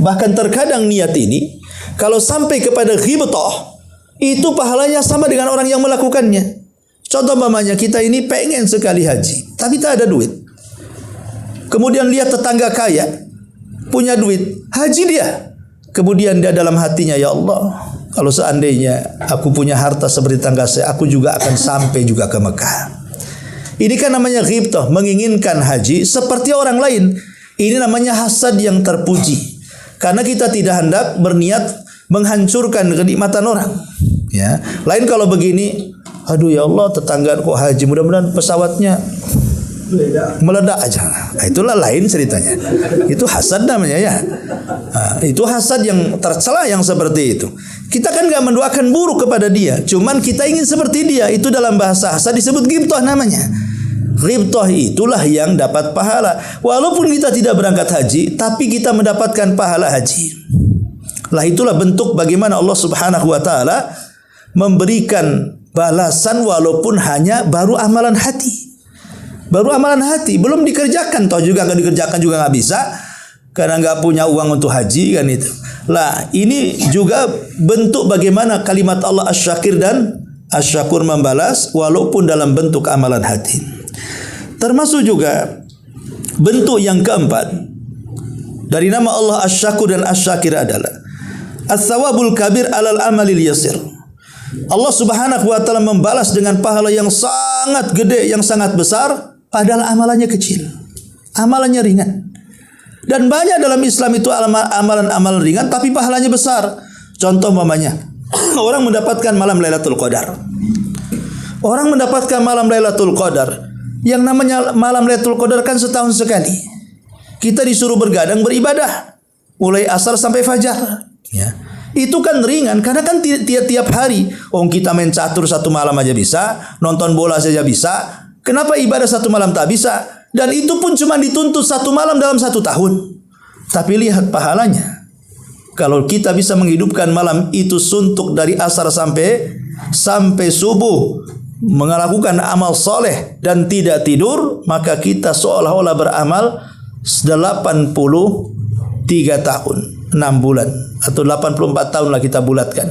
Bahkan terkadang niat ini kalau sampai kepada ghibtah, itu pahalanya sama dengan orang yang melakukannya. Contoh mamanya, kita ini pengen sekali haji, tapi tak ada duit. Kemudian lihat tetangga kaya, punya duit, haji dia. Kemudian dia dalam hatinya, ya Allah, kalau seandainya aku punya harta seperti tetangga saya, aku juga akan sampai juga ke Mekah. Ini kan namanya ghibtah, menginginkan haji seperti orang lain. Ini namanya hasad yang terpuji. Karena kita tidak hendak berniat menghancurkan kenikmatan orang. Ya, lain kalau begini, aduh ya Allah, tetangga kok haji, mudah-mudahan pesawatnya meledak aja. Nah, itulah lain ceritanya. Itu hasad namanya ya. Nah, itu hasad yang tercela yang seperti itu. Kita kan nggak mendoakan buruk kepada dia, cuman kita ingin seperti dia. Itu dalam bahasa hasad disebut ghibtah namanya. Ghibtah itulah yang dapat pahala. Walaupun kita tidak berangkat haji, tapi kita mendapatkan pahala haji. Lah itulah bentuk bagaimana Allah Subhanahu wa taala memberikan balasan walaupun hanya baru amalan hati. Baru amalan hati, belum dikerjakan, toh juga nggak dikerjakan juga nggak bisa, karena nggak punya uang untuk haji kan itu. Lah ini juga bentuk bagaimana kalimat Allah Asy-Syakir dan Asy-Syakur membalas walaupun dalam bentuk amalan hati. Termasuk juga bentuk yang keempat dari nama Allah Asy-Syakur dan Asy-Syakir adalah As-Sawabul Kabir alal amalil yasir. Allah Subhanahu wa taala membalas dengan pahala yang sangat gede, yang sangat besar, padahal amalannya kecil, amalannya ringan. Dan banyak dalam Islam itu amalan-amalan ringan tapi pahalanya besar. Contoh mamanya, orang mendapatkan malam Lailatul Qadar. Orang mendapatkan malam Lailatul Qadar. Yang namanya malam Lailatul Qadar kan setahun sekali. Kita disuruh bergadang beribadah mulai asar sampai fajar. Ya. Itu kan ringan karena kan tiap hari. Kita main catur satu malam aja bisa, nonton bola saja bisa. Kenapa ibadah satu malam tak bisa? Dan itu pun cuma dituntut satu malam dalam 1 tahun. Tapi lihat pahalanya. Kalau kita bisa menghidupkan malam itu suntuk dari asar sampai subuh, melakukan amal soleh dan tidak tidur, maka kita seolah-olah beramal 83 tahun, 6 bulan atau 84 tahun lah kita bulatkan.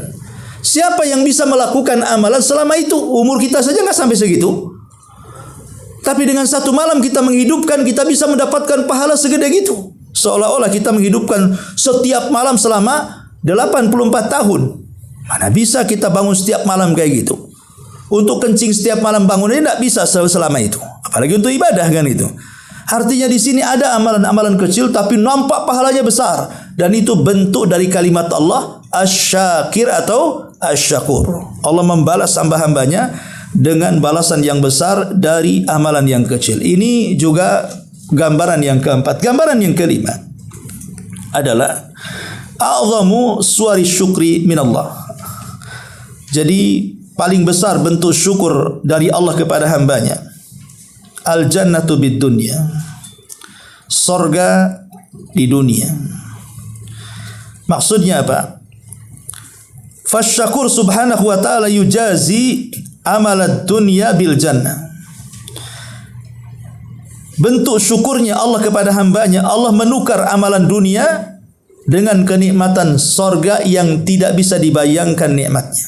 Siapa yang bisa melakukan amalan selama itu? Umur kita saja nggak sampai segitu. Tapi dengan 1 malam kita menghidupkan, kita bisa mendapatkan pahala segede gitu. Seolah-olah kita menghidupkan setiap malam selama 84 tahun. Mana bisa kita bangun setiap malam kayak gitu. Untuk kencing setiap malam bangunnya tidak bisa selama itu. Apalagi untuk ibadah kan itu. Artinya di sini ada amalan-amalan kecil tapi nampak pahalanya besar. Dan itu bentuk dari kalimat Allah Asy-Syakir atau Asy-Syakur. Allah membalas hamba-hambanya dengan balasan yang besar dari amalan yang kecil. Ini juga gambaran yang keempat. Gambaran yang kelima adalah a'zamu suwari syukri minallah. Jadi paling besar bentuk syukur dari Allah kepada hambanya, al-jannatu bid dunya, sorga di dunia. Maksudnya apa? Fasyakur subhanahu wa ta'ala yujazi amalad dunya bil jannah. Bentuk syukurnya Allah kepada hambanya, Allah menukar amalan dunia dengan kenikmatan sorga yang tidak bisa dibayangkan nikmatnya.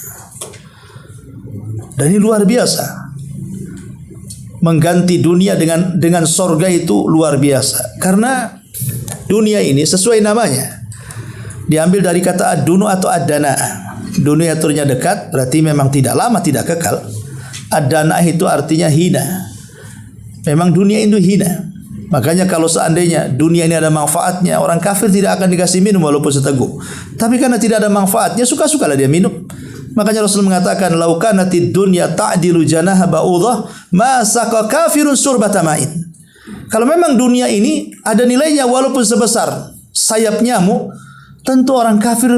Dan ini luar biasa. Mengganti dunia dengan sorga itu luar biasa. Karena dunia ini sesuai namanya, diambil dari kata ad-dunu atau ad-dana. Dunia turnya dekat, berarti memang tidak lama, tidak kekal. Ad-dana itu artinya hina. Memang dunia itu hina. Makanya kalau seandainya dunia ini ada manfaatnya, orang kafir tidak akan dikasih minum walaupun seteguk. Tapi karena tidak ada manfaatnya, suka-sukalah dia minum. Makanya Rasul mengatakan, "Lau kanatid dunya ta'dilu janaha ba'udah, ma saqa kafirun surbata ma'in." Kalau memang dunia ini ada nilainya walaupun sebesar sayap nyamuk, tentu orang kafir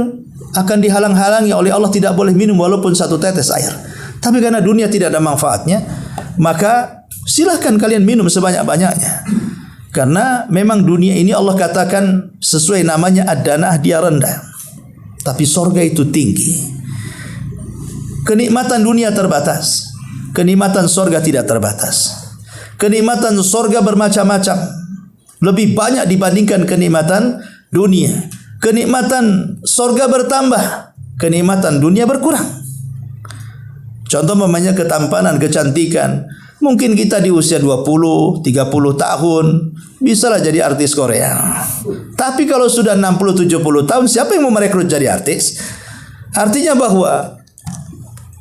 akan dihalang-halangi oleh Allah, tidak boleh minum walaupun satu tetes air. Tapi karena dunia tidak ada manfaatnya, maka silahkan kalian minum sebanyak-banyaknya. Karena memang dunia ini Allah katakan sesuai namanya ad-danah, dia rendah. Tapi sorga itu tinggi. Kenikmatan dunia terbatas, kenikmatan sorga tidak terbatas. Kenikmatan sorga bermacam-macam, lebih banyak dibandingkan kenikmatan dunia. Kenikmatan sorga bertambah, kenikmatan dunia berkurang. Contoh namanya ketampanan, kecantikan. Mungkin kita di usia 20, 30 tahun bisalah jadi artis Korea. Tapi kalau sudah 60, 70 tahun, siapa yang mau merekrut jadi artis? Artinya bahwa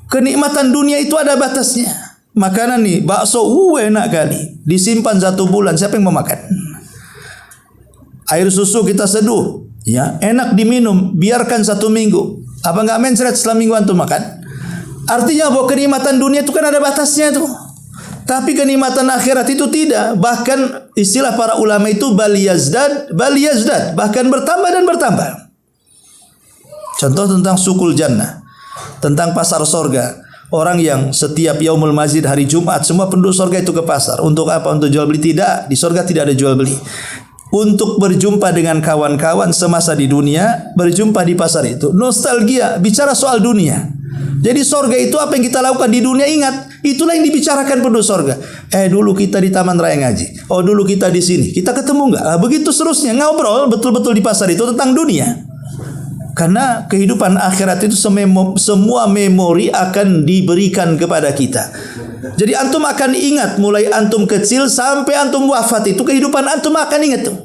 kenikmatan dunia itu ada batasnya. Makanan nih, bakso, enak kali. Disimpan 1 bulan, siapa yang mau makan? Air susu kita seduh, ya, enak diminum, biarkan 1 minggu. Apa enggak mencret setelah mingguan tuh makan? Artinya bahwa kenikmatan dunia itu kan ada batasnya tuh. Tapi kenikmatan akhirat itu tidak. Bahkan istilah para ulama itu bal yazdad, bahkan bertambah dan bertambah. Contoh tentang sukul jannah, tentang pasar sorga. Orang yang setiap yaumul mazid hari Jumat, semua penduduk sorga itu ke pasar. Untuk apa? Untuk jual beli? Tidak. Di sorga tidak ada jual beli. Untuk berjumpa dengan kawan-kawan semasa di dunia, berjumpa di pasar itu. Nostalgia, bicara soal dunia. Jadi sorga itu apa yang kita lakukan di dunia, ingat, itulah yang dibicarakan penduduk sorga. Dulu kita di Taman Raya Ngaji. Oh, dulu kita di sini. Kita ketemu enggak? Begitu seterusnya, ngobrol betul-betul di pasar itu tentang dunia. Karena kehidupan akhirat itu semua memori akan diberikan kepada kita. Jadi antum akan ingat mulai antum kecil sampai antum wafat, itu kehidupan antum akan ingat tuh.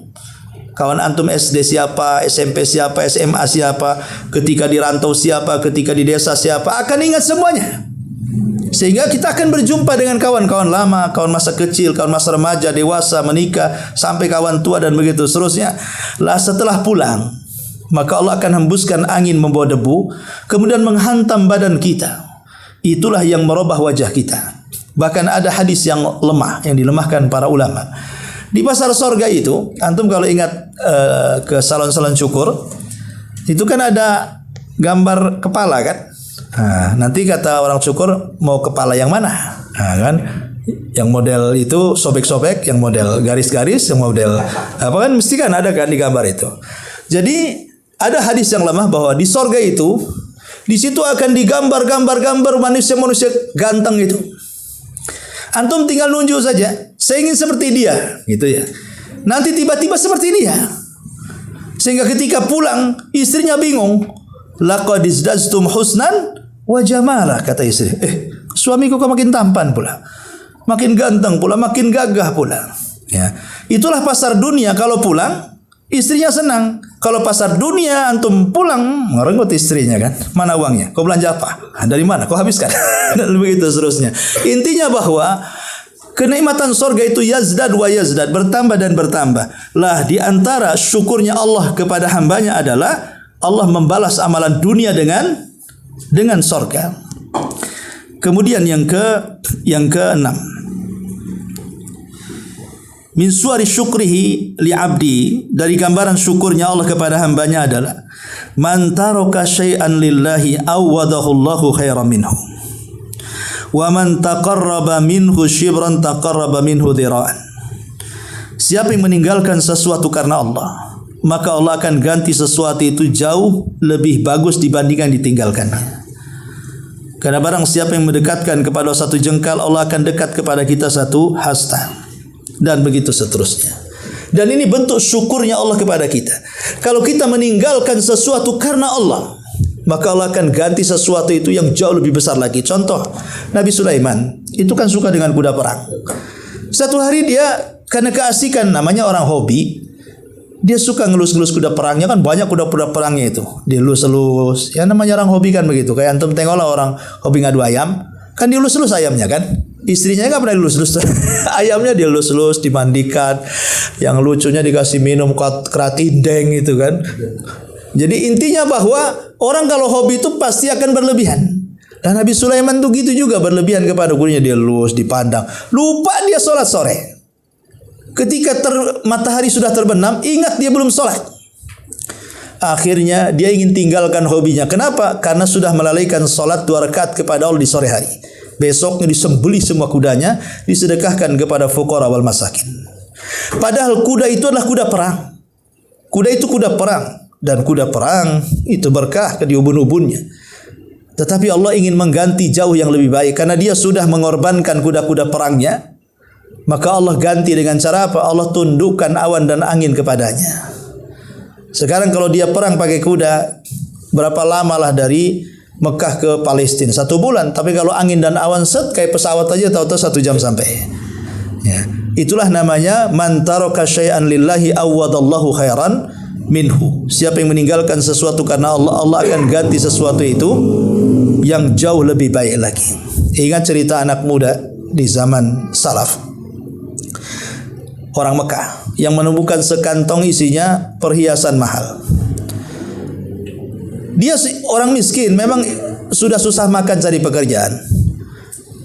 Kawan antum SD siapa, SMP siapa, SMA siapa, ketika di rantau siapa, ketika di desa siapa, akan ingat semuanya. Sehingga kita akan berjumpa dengan kawan-kawan lama, kawan masa kecil, kawan masa remaja, dewasa, menikah, sampai kawan tua dan begitu seterusnya. Lah setelah pulang, maka Allah akan hembuskan angin membawa debu, kemudian menghantam badan kita. Itulah yang merubah wajah kita. Bahkan ada hadis yang lemah, yang dilemahkan para ulama. Di pasar sorga itu, antum kalau ingat ke salon-salon cukur, itu kan ada gambar kepala kan? Nah, nanti kata orang cukur, mau kepala yang mana? Nah, kan? Yang model itu sobek-sobek, yang model garis-garis, yang model apa kan? Mesti kan ada kan di gambar itu. Jadi ada hadis yang lemah bahwa di sorga itu, di situ akan digambar-gambar manusia-manusia ganteng itu. Antum tinggal nunjuk saja, saya ingin seperti dia, gitu ya. Nanti tiba-tiba seperti dia. Sehingga ketika pulang, istrinya bingung. Laqad izdaztum husnan wa jamala, kata istri. Suamiku kok makin tampan pula, makin ganteng pula, makin gagah pula. Ya, itulah pasar dunia. Kalau pulang, istrinya senang. Kalau pasar dunia antum pulang, ngerenggut istrinya kan. Mana uangnya? Kau belanja apa? Dari mana? Kau habiskan? Dan begitu seterusnya. Intinya bahwa Kenikmatan sorga itu yazdad wa yazdad, bertambah dan bertambah. Lah di antara syukurnya Allah kepada hambanya adalah Allah membalas amalan dunia dengan sorga. Kemudian yang keenam, min suwari syukrihi li abdi, dari gambaran syukurnya Allah kepada hambanya adalah man taraka syai'an lillahi awadahu Allahu khairan minhu wa man taqarraba minhu shibran taqarraba minhu dhira'an. Siapa yang meninggalkan sesuatu karena Allah, maka Allah akan ganti sesuatu itu jauh lebih bagus dibandingkan ditinggalkannya. Karena barang siapa yang mendekatkan kepada satu jengkal, Allah akan dekat kepada kita satu hasta. Dan begitu seterusnya. Dan ini bentuk syukurnya Allah kepada kita. Kalau kita meninggalkan sesuatu karena Allah, maka Allah akan ganti sesuatu itu yang jauh lebih besar lagi. Contoh, Nabi Sulaiman itu kan suka dengan kuda perang. Satu hari dia karena keasikan, namanya orang hobi, dia suka ngelus-ngelus kuda perangnya, kan banyak kuda-kuda perangnya itu. Dilus-elus. Ya namanya orang hobi kan begitu. Kayak antum tengoklah orang hobi ngadu ayam, kan dilus-elus ayamnya kan. Istrinya enggak pernah dilus-elus. Ayamnya dilus-elus, dimandikan. Yang lucunya dikasih minum keratindeng itu kan. Jadi intinya bahwa orang kalau hobi itu pasti akan berlebihan. Dan Nabi Sulaiman tuh gitu juga, berlebihan kepada kudanya, dia lus, dipandang. Lupa dia sholat sore. Ketika matahari sudah terbenam, ingat dia belum sholat. Akhirnya dia ingin tinggalkan hobinya. Kenapa? Karena sudah melalaikan sholat 2 rakaat kepada Allah di sore hari. Besoknya disembelih semua kudanya, disedekahkan kepada fuqara wal masakin. Padahal kuda itu adalah kuda perang. Kuda itu kuda perang. Dan kuda perang itu berkah di ubun-ubunnya. Tetapi Allah ingin mengganti jauh yang lebih baik. Karena dia sudah mengorbankan kuda-kuda perangnya, maka Allah ganti dengan cara apa? Allah tundukkan awan dan angin kepadanya. Sekarang kalau dia perang pakai kuda, berapa lama lah dari Mekah ke Palestina? 1 bulan. Tapi kalau angin dan awan set kayak pesawat aja, tahu-tahu 1 jam sampai. Ya. Itulah namanya man taraka syai'an lillahi awwadallahu khairan minhu. Siapa yang meninggalkan sesuatu karena Allah, Allah akan ganti sesuatu itu yang jauh lebih baik lagi. Ingat cerita anak muda di zaman salaf. Orang Mekah yang menemukan sekantong isinya perhiasan mahal. Dia orang miskin, memang sudah susah makan cari pekerjaan.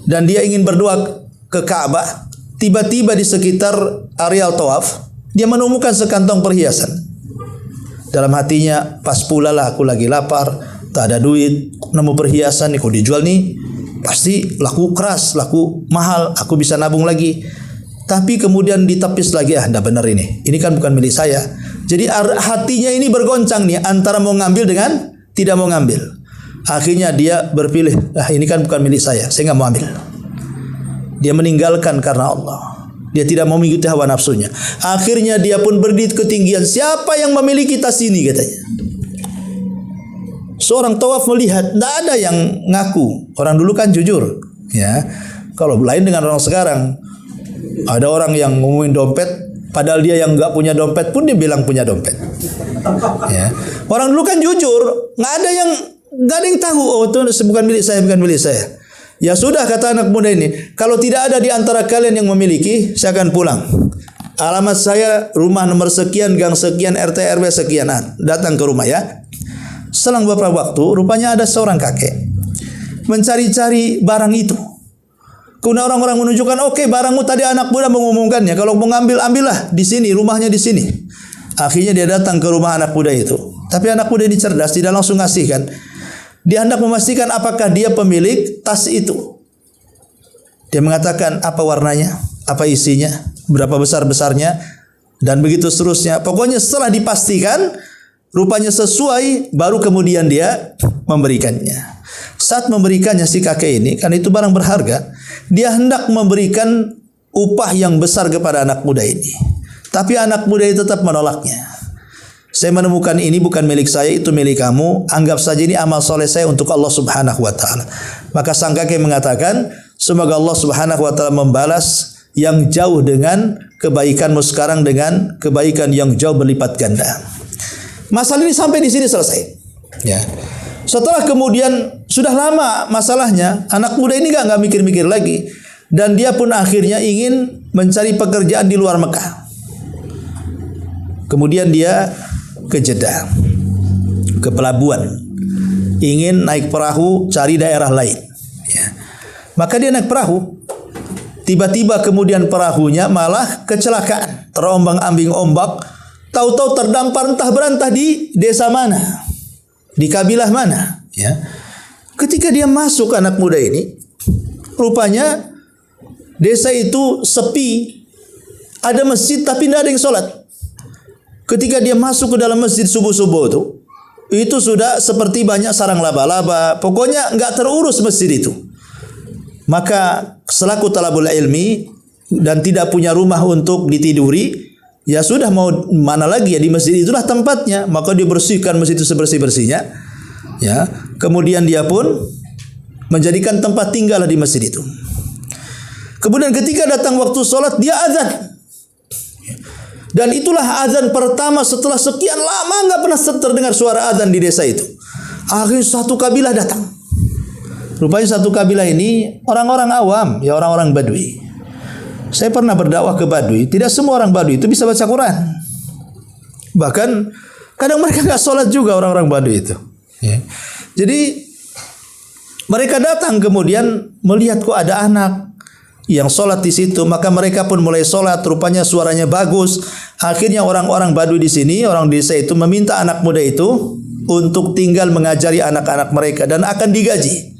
Dan dia ingin berdoa ke Ka'bah. Tiba-tiba di sekitar areal tawaf, dia menemukan sekantong perhiasan. Dalam hatinya, pas pula lah aku lagi lapar, tak ada duit, nemu perhiasan nih, kalau dijual nih pasti laku keras, laku mahal, aku bisa nabung lagi. Tapi kemudian ditepis lagi, enggak benar ini kan bukan milik saya. Jadi hatinya ini bergoncang nih, antara mau ngambil dengan tidak mau ngambil. Akhirnya dia berpilih, ini kan bukan milik saya nggak mau ambil. Dia meninggalkan karena Allah. Dia tidak mau mengikuti hawa nafsunya. Akhirnya dia pun berdiri ketinggian. Siapa yang memiliki tas ini, katanya. Seorang tawaf melihat, tidak ada yang ngaku. Orang dulu kan jujur, ya. Kalau lain dengan orang sekarang, ada orang yang ngomongin dompet, padahal dia yang nggak punya dompet pun dia bilang punya dompet. Ya. Orang dulu kan jujur, nggak ada yang tahu. Oh itu bukan milik saya, bukan milik saya. Ya sudah, kata anak muda ini, kalau tidak ada di antara kalian yang memiliki, saya akan pulang. Alamat saya rumah nomor sekian, gang sekian, RT RW sekian. Datang ke rumah ya. Selang beberapa waktu, rupanya ada seorang kakek mencari-cari barang itu. Kemudian orang-orang menunjukkan, oke, barangmu tadi anak muda mengumumkannya. Kalau mau ngambil, ambillah di sini, rumahnya di sini. Akhirnya dia datang ke rumah anak muda itu. Tapi anak muda ini cerdas, tidak langsung ngasihkan. Dia hendak memastikan apakah dia pemilik tas itu. Dia mengatakan apa warnanya, apa isinya, berapa besar-besarnya, dan begitu seterusnya. Pokoknya setelah dipastikan, rupanya sesuai, baru kemudian dia memberikannya. Saat memberikannya si kakek ini, kan itu barang berharga, dia hendak memberikan upah yang besar kepada anak muda ini. Tapi anak muda itu tetap menolaknya. Saya menemukan ini bukan milik saya, itu milik kamu. Anggap saja ini amal soleh saya untuk Allah Subhanahu wa ta'ala. Maka sang kakek mengatakan, semoga Allah Subhanahu wa ta'ala membalas yang jauh dengan kebaikanmu sekarang dengan kebaikan yang jauh berlipat ganda. Masalah ini sampai di sini selesai. Ya. Setelah kemudian sudah lama masalahnya, anak muda ini nggak mikir-mikir lagi. dan dia pun akhirnya ingin mencari pekerjaan di luar Mekah. Kemudian dia ke Jeddah, ke pelabuhan, ingin naik perahu cari daerah lain. Ya. Maka dia naik perahu. Tiba-tiba kemudian perahunya malah kecelakaan, terombang-ambing ombak. Tahu-tahu terdampar entah berantah di desa mana, di kabilah mana. Ya. Ketika dia masuk, anak muda ini, rupanya desa itu sepi, ada masjid tapi tidak ada yang sholat. Ketika dia masuk ke dalam masjid subuh-subuh itu sudah seperti banyak sarang laba-laba. Pokoknya nggak terurus masjid itu. Maka selaku talabul ilmi dan tidak punya rumah untuk ditiduri, ya sudah, mau mana lagi ya, di masjid itulah tempatnya. Maka dibersihkan masjid itu sebersih-bersihnya. Ya, kemudian dia pun menjadikan tempat tinggal di masjid itu. Kemudian ketika datang waktu sholat, dia azan. Dan itulah azan pertama setelah sekian lama nggak pernah terdengar suara azan di desa itu. Akhirnya satu kabilah datang. Rupanya satu kabilah ini orang-orang awam, ya orang-orang Badui. Saya pernah berdakwah ke Badui, tidak semua orang Badui itu bisa baca Quran. Bahkan kadang mereka nggak sholat juga orang-orang Badui itu. Ya. Jadi mereka datang kemudian melihat kok ada anak yang sholat di situ, maka mereka pun mulai sholat. Rupanya suaranya bagus. Akhirnya orang-orang Badui di sini, orang desa itu meminta anak muda itu untuk tinggal mengajari anak-anak mereka dan akan digaji.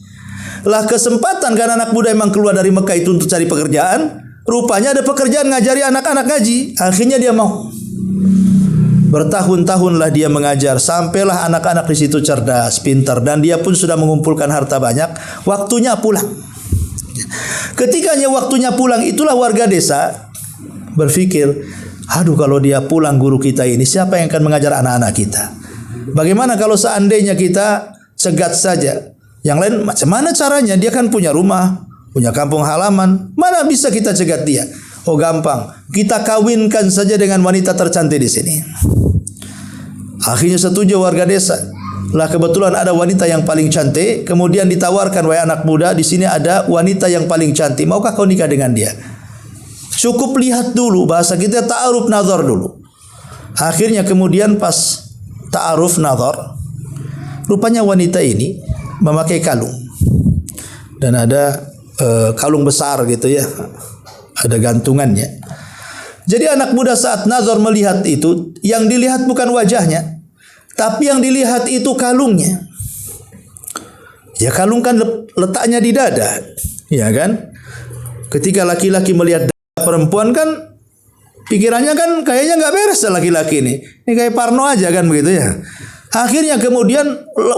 Lah kesempatan karena anak muda memang keluar dari Mekah itu untuk cari pekerjaan. Rupanya ada pekerjaan ngajari anak-anak ngaji. Akhirnya dia mau. Bertahun-tahunlah dia mengajar, sampailah anak-anak di situ cerdas, pintar, dan dia pun sudah mengumpulkan harta banyak. Waktunya pulang. Ketikanya waktunya pulang, itulah warga desa berpikir, aduh kalau dia pulang guru kita ini, siapa yang akan mengajar anak-anak kita? Bagaimana kalau seandainya kita cegat saja? Yang lain macam mana caranya? Dia kan punya rumah, punya kampung halaman. Mana bisa kita cegat dia? Oh gampang, kita kawinkan saja dengan wanita tercantik di sini. Akhirnya setuju warga desa. Lah kebetulan ada wanita yang paling cantik, kemudian ditawarkan, wahai anak muda, di sini ada wanita yang paling cantik, maukah kau nikah dengan dia? Cukup lihat dulu, bahasa kita ta'aruf nazar dulu. Akhirnya kemudian pas ta'aruf nazar, rupanya wanita ini memakai kalung dan ada kalung besar gitu ya, ada gantungannya. Jadi anak muda saat nazar melihat itu, yang dilihat bukan wajahnya, tapi yang dilihat itu kalungnya. Ya kalung kan letaknya di dada, ya kan? Ketika laki-laki melihat dada perempuan kan pikirannya kan kayaknya nggak beres laki-laki ini. Ini kayak parno aja kan begitu ya. Akhirnya kemudian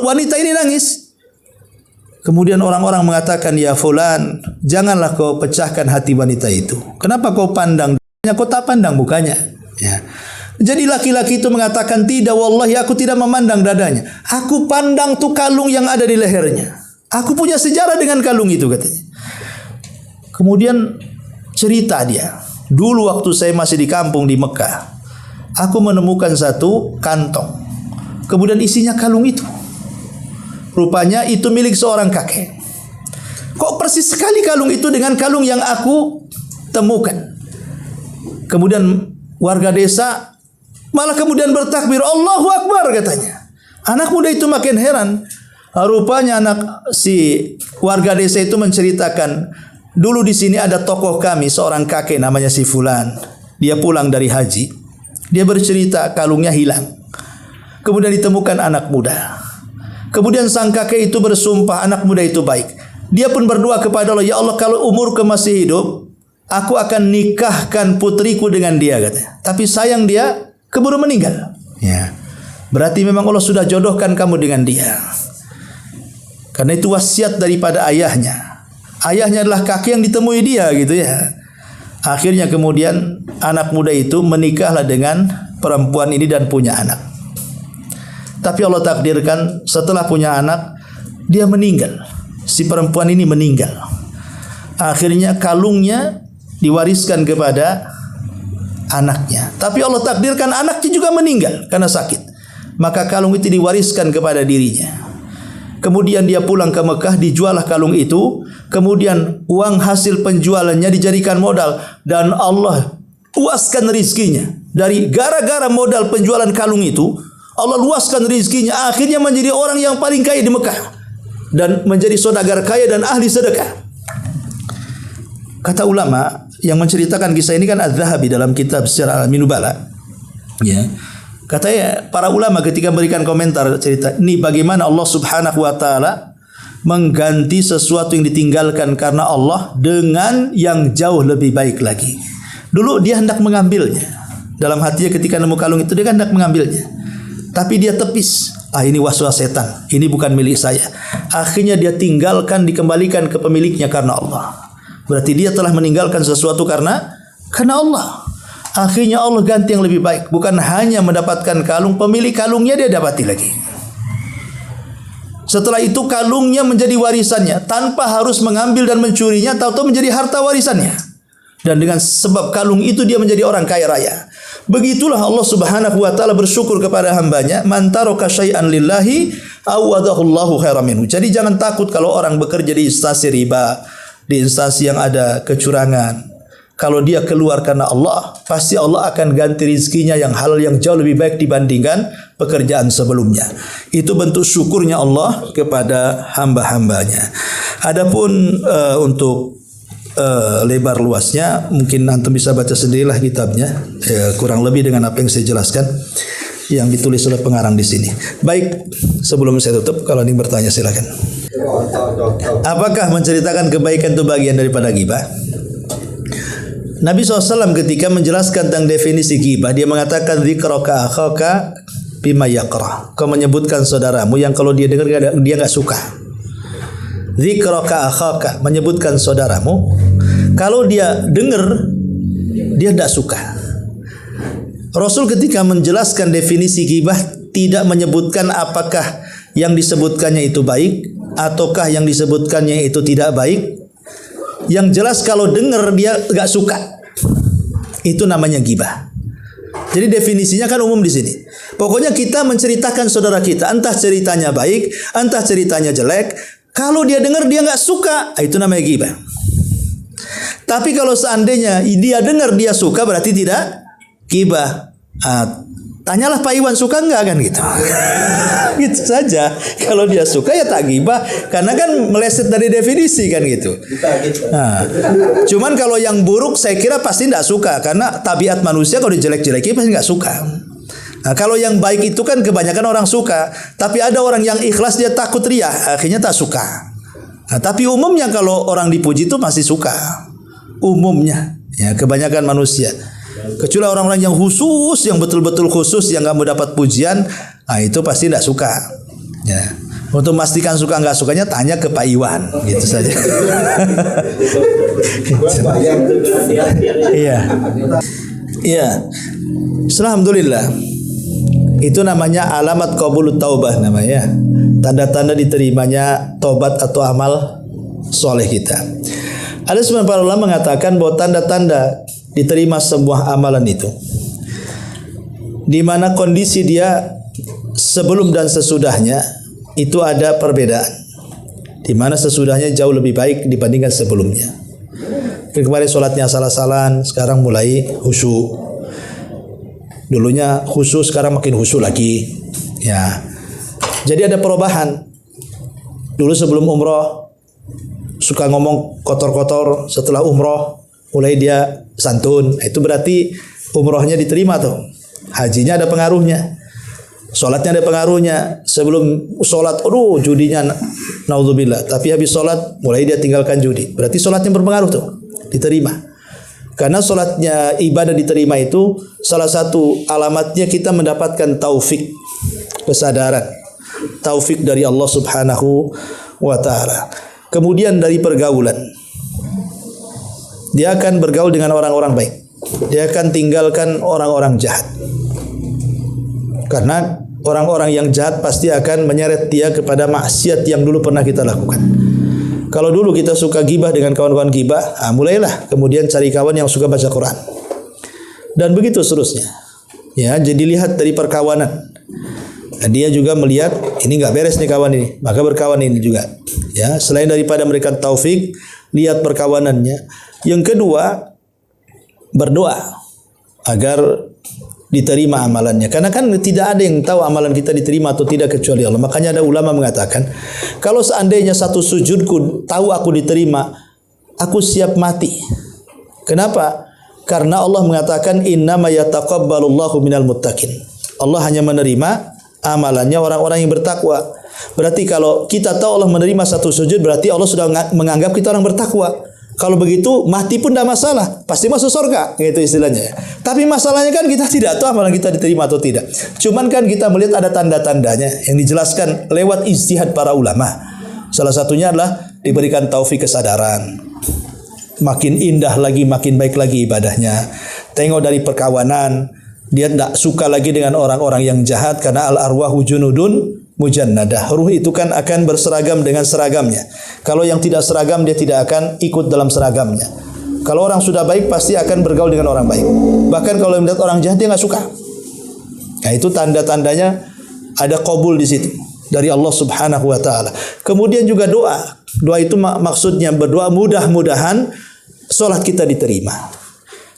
wanita ini nangis. Kemudian orang-orang mengatakan, ya fulan, janganlah kau pecahkan hati wanita itu. Kenapa kau pandang? Kau tak pandang mukanya. Ya. Jadi laki-laki itu mengatakan, tidak, wallahi aku tidak memandang dadanya. Aku pandang tuh kalung yang ada di lehernya. Aku punya sejarah dengan kalung itu katanya. Kemudian cerita dia, dulu waktu saya masih di kampung di Mekah, aku menemukan satu kantong. Kemudian isinya kalung itu. Rupanya itu milik seorang kakek. Kok persis sekali kalung itu dengan kalung yang aku temukan. Kemudian warga desa malah kemudian bertakbir, Allahu Akbar katanya. Anak muda itu makin heran. Rupanya si warga desa itu menceritakan, dulu di sini ada tokoh kami, seorang kakek namanya si Fulan. Dia pulang dari haji. Dia bercerita kalungnya hilang. Kemudian ditemukan anak muda. Kemudian sang kakek itu bersumpah, anak muda itu baik. Dia pun berdoa kepada Allah, ya Allah kalau umurku masih hidup, aku akan nikahkan putriku dengan dia katanya. Tapi sayang dia keburu meninggal. Ya. Berarti memang Allah sudah jodohkan kamu dengan dia. Karena itu wasiat daripada ayahnya. Ayahnya adalah kakek yang ditemui dia gitu ya. Akhirnya kemudian anak muda itu menikahlah dengan perempuan ini dan punya anak. Tapi Allah takdirkan setelah punya anak dia meninggal. Si perempuan ini meninggal. Akhirnya kalungnya diwariskan kepada anaknya. Tapi Allah takdirkan anaknya juga meninggal karena sakit. Maka kalung itu diwariskan kepada dirinya. Kemudian dia pulang ke Mekah, dijualah kalung itu. kemudian uang hasil penjualannya dijadikan modal, dan Allah luaskan rizkinya. Dari gara-gara modal penjualan kalung itu, Allah luaskan rizkinya, akhirnya menjadi orang yang paling kaya di Mekah dan menjadi saudagar kaya dan ahli sedekah. Kata ulama yang menceritakan kisah ini kan Az-Zahabi dalam kitab Syiar Alamin Nubala. Ya. Katanya para ulama ketika memberikan komentar cerita ini, bagaimana Allah Subhanahu wa taala mengganti sesuatu yang ditinggalkan karena Allah dengan yang jauh lebih baik lagi. Dulu dia hendak mengambilnya. Dalam hatinya ketika nemu kalung itu dia hendak mengambilnya. Tapi dia tepis. Ini waswas setan. Ini bukan milik saya. Akhirnya dia tinggalkan, dikembalikan ke pemiliknya karena Allah. Berarti dia telah meninggalkan sesuatu karena Allah. Akhirnya Allah ganti yang lebih baik. Bukan hanya mendapatkan kalung, pemilik kalungnya dia dapati lagi. Setelah itu kalungnya menjadi warisannya, tanpa harus mengambil dan mencurinya, tahu-tahu menjadi harta warisannya. Dan dengan sebab kalung itu dia menjadi orang kaya raya. Begitulah Allah Subhanahu wa taala bersyukur kepada hambanya, man taraka syai'an lillahi awadahu Allahu khairan minhu. Jadi jangan takut kalau orang bekerja di instansi riba, di instansi yang ada kecurangan. Kalau dia keluar karena Allah, pasti Allah akan ganti rizkinya yang halal yang jauh lebih baik dibandingkan pekerjaan sebelumnya. Itu bentuk syukurnya Allah kepada hamba-hambanya. Adapun untuk lebar luasnya mungkin nanti bisa baca sendirilah kitabnya, kurang lebih dengan apa yang saya jelaskan yang ditulis oleh pengarang di sini. Baik, sebelum saya tutup, kalau ini bertanya silakan. Apakah menceritakan kebaikan itu bagian daripada ghibah? Nabi SAW ketika menjelaskan tentang definisi ghibah, dia mengatakan dzikraka akhaka bima yakrah. Kau menyebutkan saudaramu yang kalau dia dengar dia enggak suka. Dzikraka akhaka, menyebutkan saudaramu kalau dia dengar dia enggak suka. Rasul ketika menjelaskan definisi ghibah tidak menyebutkan apakah yang disebutkannya itu baik ataukah yang disebutkannya itu tidak baik. Yang jelas kalau dengar dia enggak suka, itu namanya ghibah. Jadi definisinya kan umum di sini. Pokoknya kita menceritakan saudara kita, entah ceritanya baik, entah ceritanya jelek. Kalau dia dengar dia enggak suka, itu namanya ghibah. Tapi kalau seandainya dia dengar dia suka, berarti tidak ghibah. Tanyalah Pak Iwan suka enggak, kan gitu. Gitu saja. Kalau dia suka ya tak ghibah, karena kan meleset dari definisi kan gitu. Cuman kalau yang buruk saya kira pasti tidak suka, karena tabiat manusia kalau dijelek-jelekin pasti nggak suka. Nah, kalau yang baik itu kan kebanyakan orang suka, tapi ada orang yang ikhlas dia takut riya, akhirnya tak suka. Nah, tapi umumnya kalau orang dipuji itu masih suka. Umumnya, ya kebanyakan manusia. Kecuali orang-orang yang khusus, yang betul-betul khusus, yang nggak mau dapat pujian, itu pasti tidak suka. Ya. Untuk memastikan suka nggak sukanya, tanya ke Pak Iwan, gitu saja. Iya, iya. Alhamdulillah. Itu namanya alamat qabulut taubah namanya. Tanda-tanda diterimanya tobat atau amal soleh kita. Ada sebagian para ulama mengatakan bahwa tanda-tanda diterima sebuah amalan itu, di mana kondisi dia sebelum dan sesudahnya itu ada perbedaan, di mana sesudahnya jauh lebih baik dibandingkan sebelumnya. Kemarin sholatnya salah-salan, sekarang mulai khusyuk. Dulunya khusyuk, sekarang makin khusyuk lagi. Ya, jadi ada perubahan. Dulu sebelum umroh suka ngomong kotor-kotor, setelah umroh mulai dia santun. Itu berarti umrohnya diterima tuh. Hajinya ada pengaruhnya. Sholatnya ada pengaruhnya. Sebelum sholat, judinya naudzubillah. Tapi habis sholat mulai dia tinggalkan judi. Berarti sholatnya berpengaruh tuh, diterima. Karena sholatnya ibadah diterima itu salah satu alamatnya kita mendapatkan taufik, kesadaran, taufik dari Allah Subhanahu wa taala. Kemudian dari pergaulan, dia akan bergaul dengan orang-orang baik. Dia akan tinggalkan orang-orang jahat. Karena orang-orang yang jahat pasti akan menyeret dia kepada maksiat yang dulu pernah kita lakukan. Kalau dulu kita suka gibah dengan kawan-kawan gibah, mulailah kemudian cari kawan yang suka baca Quran. Dan begitu seterusnya. Ya, jadi lihat dari perkawanan. Dia juga melihat ini enggak beres nih kawan ini, maka berkawan ini juga. Ya, selain daripada memberikan taufik, lihat perkawanannya. Yang kedua, berdoa agar diterima amalannya. Karena kan tidak ada yang tahu amalan kita diterima atau tidak kecuali Allah. Makanya ada ulama mengatakan, kalau seandainya satu sujudku tahu aku diterima, aku siap mati. Kenapa? Karena Allah mengatakan innama yataqabbalullahu minal muttaqin. Allah hanya menerima amalannya orang-orang yang bertakwa. Berarti kalau kita tahu Allah menerima satu sujud, berarti Allah sudah menganggap kita orang bertakwa. Kalau begitu mati pun tidak masalah, pasti masuk surga, gitu istilahnya. Tapi masalahnya kan kita tidak tahu amalan kita diterima atau tidak. Cuman kan kita melihat ada tanda-tandanya yang dijelaskan lewat ijtihad para ulama. Salah satunya adalah diberikan taufik kesadaran. Makin indah lagi, makin baik lagi ibadahnya. Tengok dari perkawanan, dia tidak suka lagi dengan orang-orang yang jahat karena al-arwahu junudun mujannadah. Ruh itu kan akan berseragam dengan seragamnya. Kalau yang tidak seragam, dia tidak akan ikut dalam seragamnya. Kalau orang sudah baik, pasti akan bergaul dengan orang baik. Bahkan kalau melihat orang jahat, dia nggak suka. Nah, itu tanda-tandanya ada qabul di situ dari Allah Subhanahu wa taala. Kemudian juga doa. Doa itu maksudnya berdoa mudah-mudahan salat kita diterima.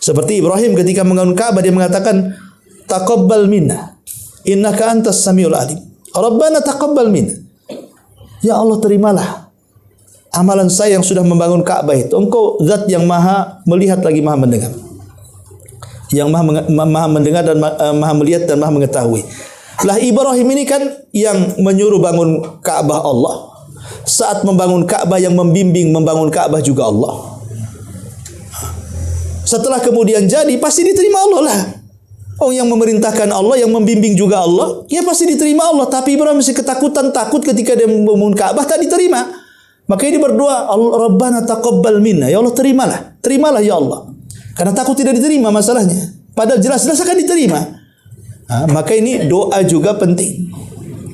Seperti Ibrahim ketika membangun Ka'bah, dia mengatakan taqabbal minna innaka antas samiul alim. Rabbana taqabbal minna. Ya Allah, terimalah amalan saya yang sudah membangun Ka'bah itu. Engkau zat yang maha melihat lagi maha mendengar. Yang maha mendengar dan maha melihat dan maha mengetahui. Lah Ibrahim ini kan yang menyuruh bangun Ka'bah Allah. Saat membangun Ka'bah, yang membimbing membangun Ka'bah juga Allah. Setelah kemudian jadi, pasti diterima Allah lah. Oh, yang memerintahkan Allah, yang membimbing juga Allah, ya pasti diterima Allah. Tapi Ibrahim masih ketakutan, takut ketika dia membangun Ka'bah tak diterima. Makanya dia berdoa, Rabbana taqabbal minna. Ya Allah, terimalah ya Allah. Karena takut tidak diterima masalahnya. Padahal jelas-jelas akan diterima. Nah, maka ini doa juga penting.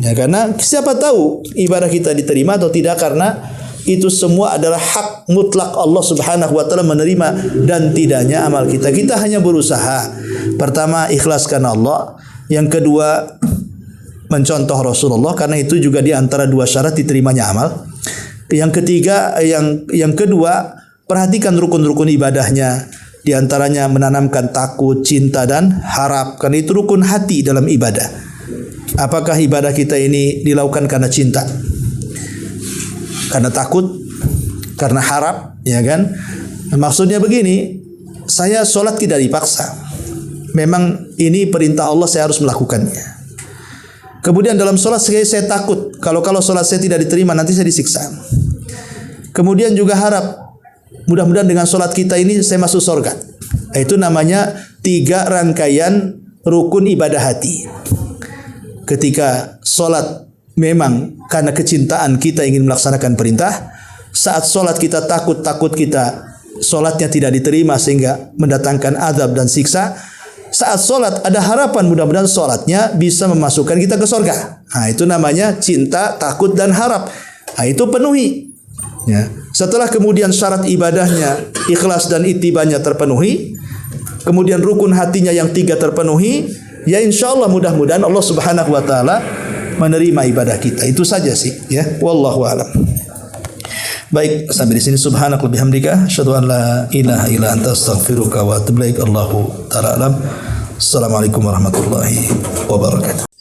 Ya, karena siapa tahu ibadah kita diterima atau tidak, karena itu semua adalah hak mutlak Allah Subhanahu wa taala menerima dan tidaknya amal kita. Kita hanya berusaha. Pertama, ikhlas karena Allah. Yang kedua, mencontoh Rasulullah, karena itu juga di antara dua syarat diterimanya amal. Yang ketiga, yang kedua, perhatikan rukun-rukun ibadahnya. Di antaranya menanamkan takut, cinta dan harap. Karena itu rukun hati dalam ibadah. Apakah ibadah kita ini dilakukan karena cinta, karena takut, karena harap, ya kan? Maksudnya begini, saya sholat tidak dipaksa. Memang ini perintah Allah, saya harus melakukannya. Kemudian dalam sholat saya takut, kalau sholat saya tidak diterima, nanti saya disiksa. Kemudian juga harap, mudah-mudahan dengan sholat kita ini saya masuk surga. Itu namanya 3 rangkaian rukun ibadah hati. Ketika sholat memang karena kecintaan kita ingin melaksanakan perintah. Saat sholat kita takut kita sholatnya tidak diterima sehingga mendatangkan azab dan siksa. Saat sholat ada harapan mudah-mudahan sholatnya bisa memasukkan kita ke surga. Nah, itu namanya cinta, takut dan harap. Nah, itu penuhi. Ya. Setelah kemudian syarat ibadahnya, ikhlas dan ittibanya terpenuhi, kemudian rukun hatinya yang 3 terpenuhi, ya insya Allah mudah-mudahan Allah Subhanahu wa taala menerima ibadah kita. Itu saja sih, ya. Wallahu a'lam. Baik, sampai di sini. Subhanakallahumma bihamdika asyhadu an la ilaha illa anta astaghfiruka wa atubu ilaik. Allahu ta'ala alam. Assalamualaikum warahmatullahi wabarakatuh.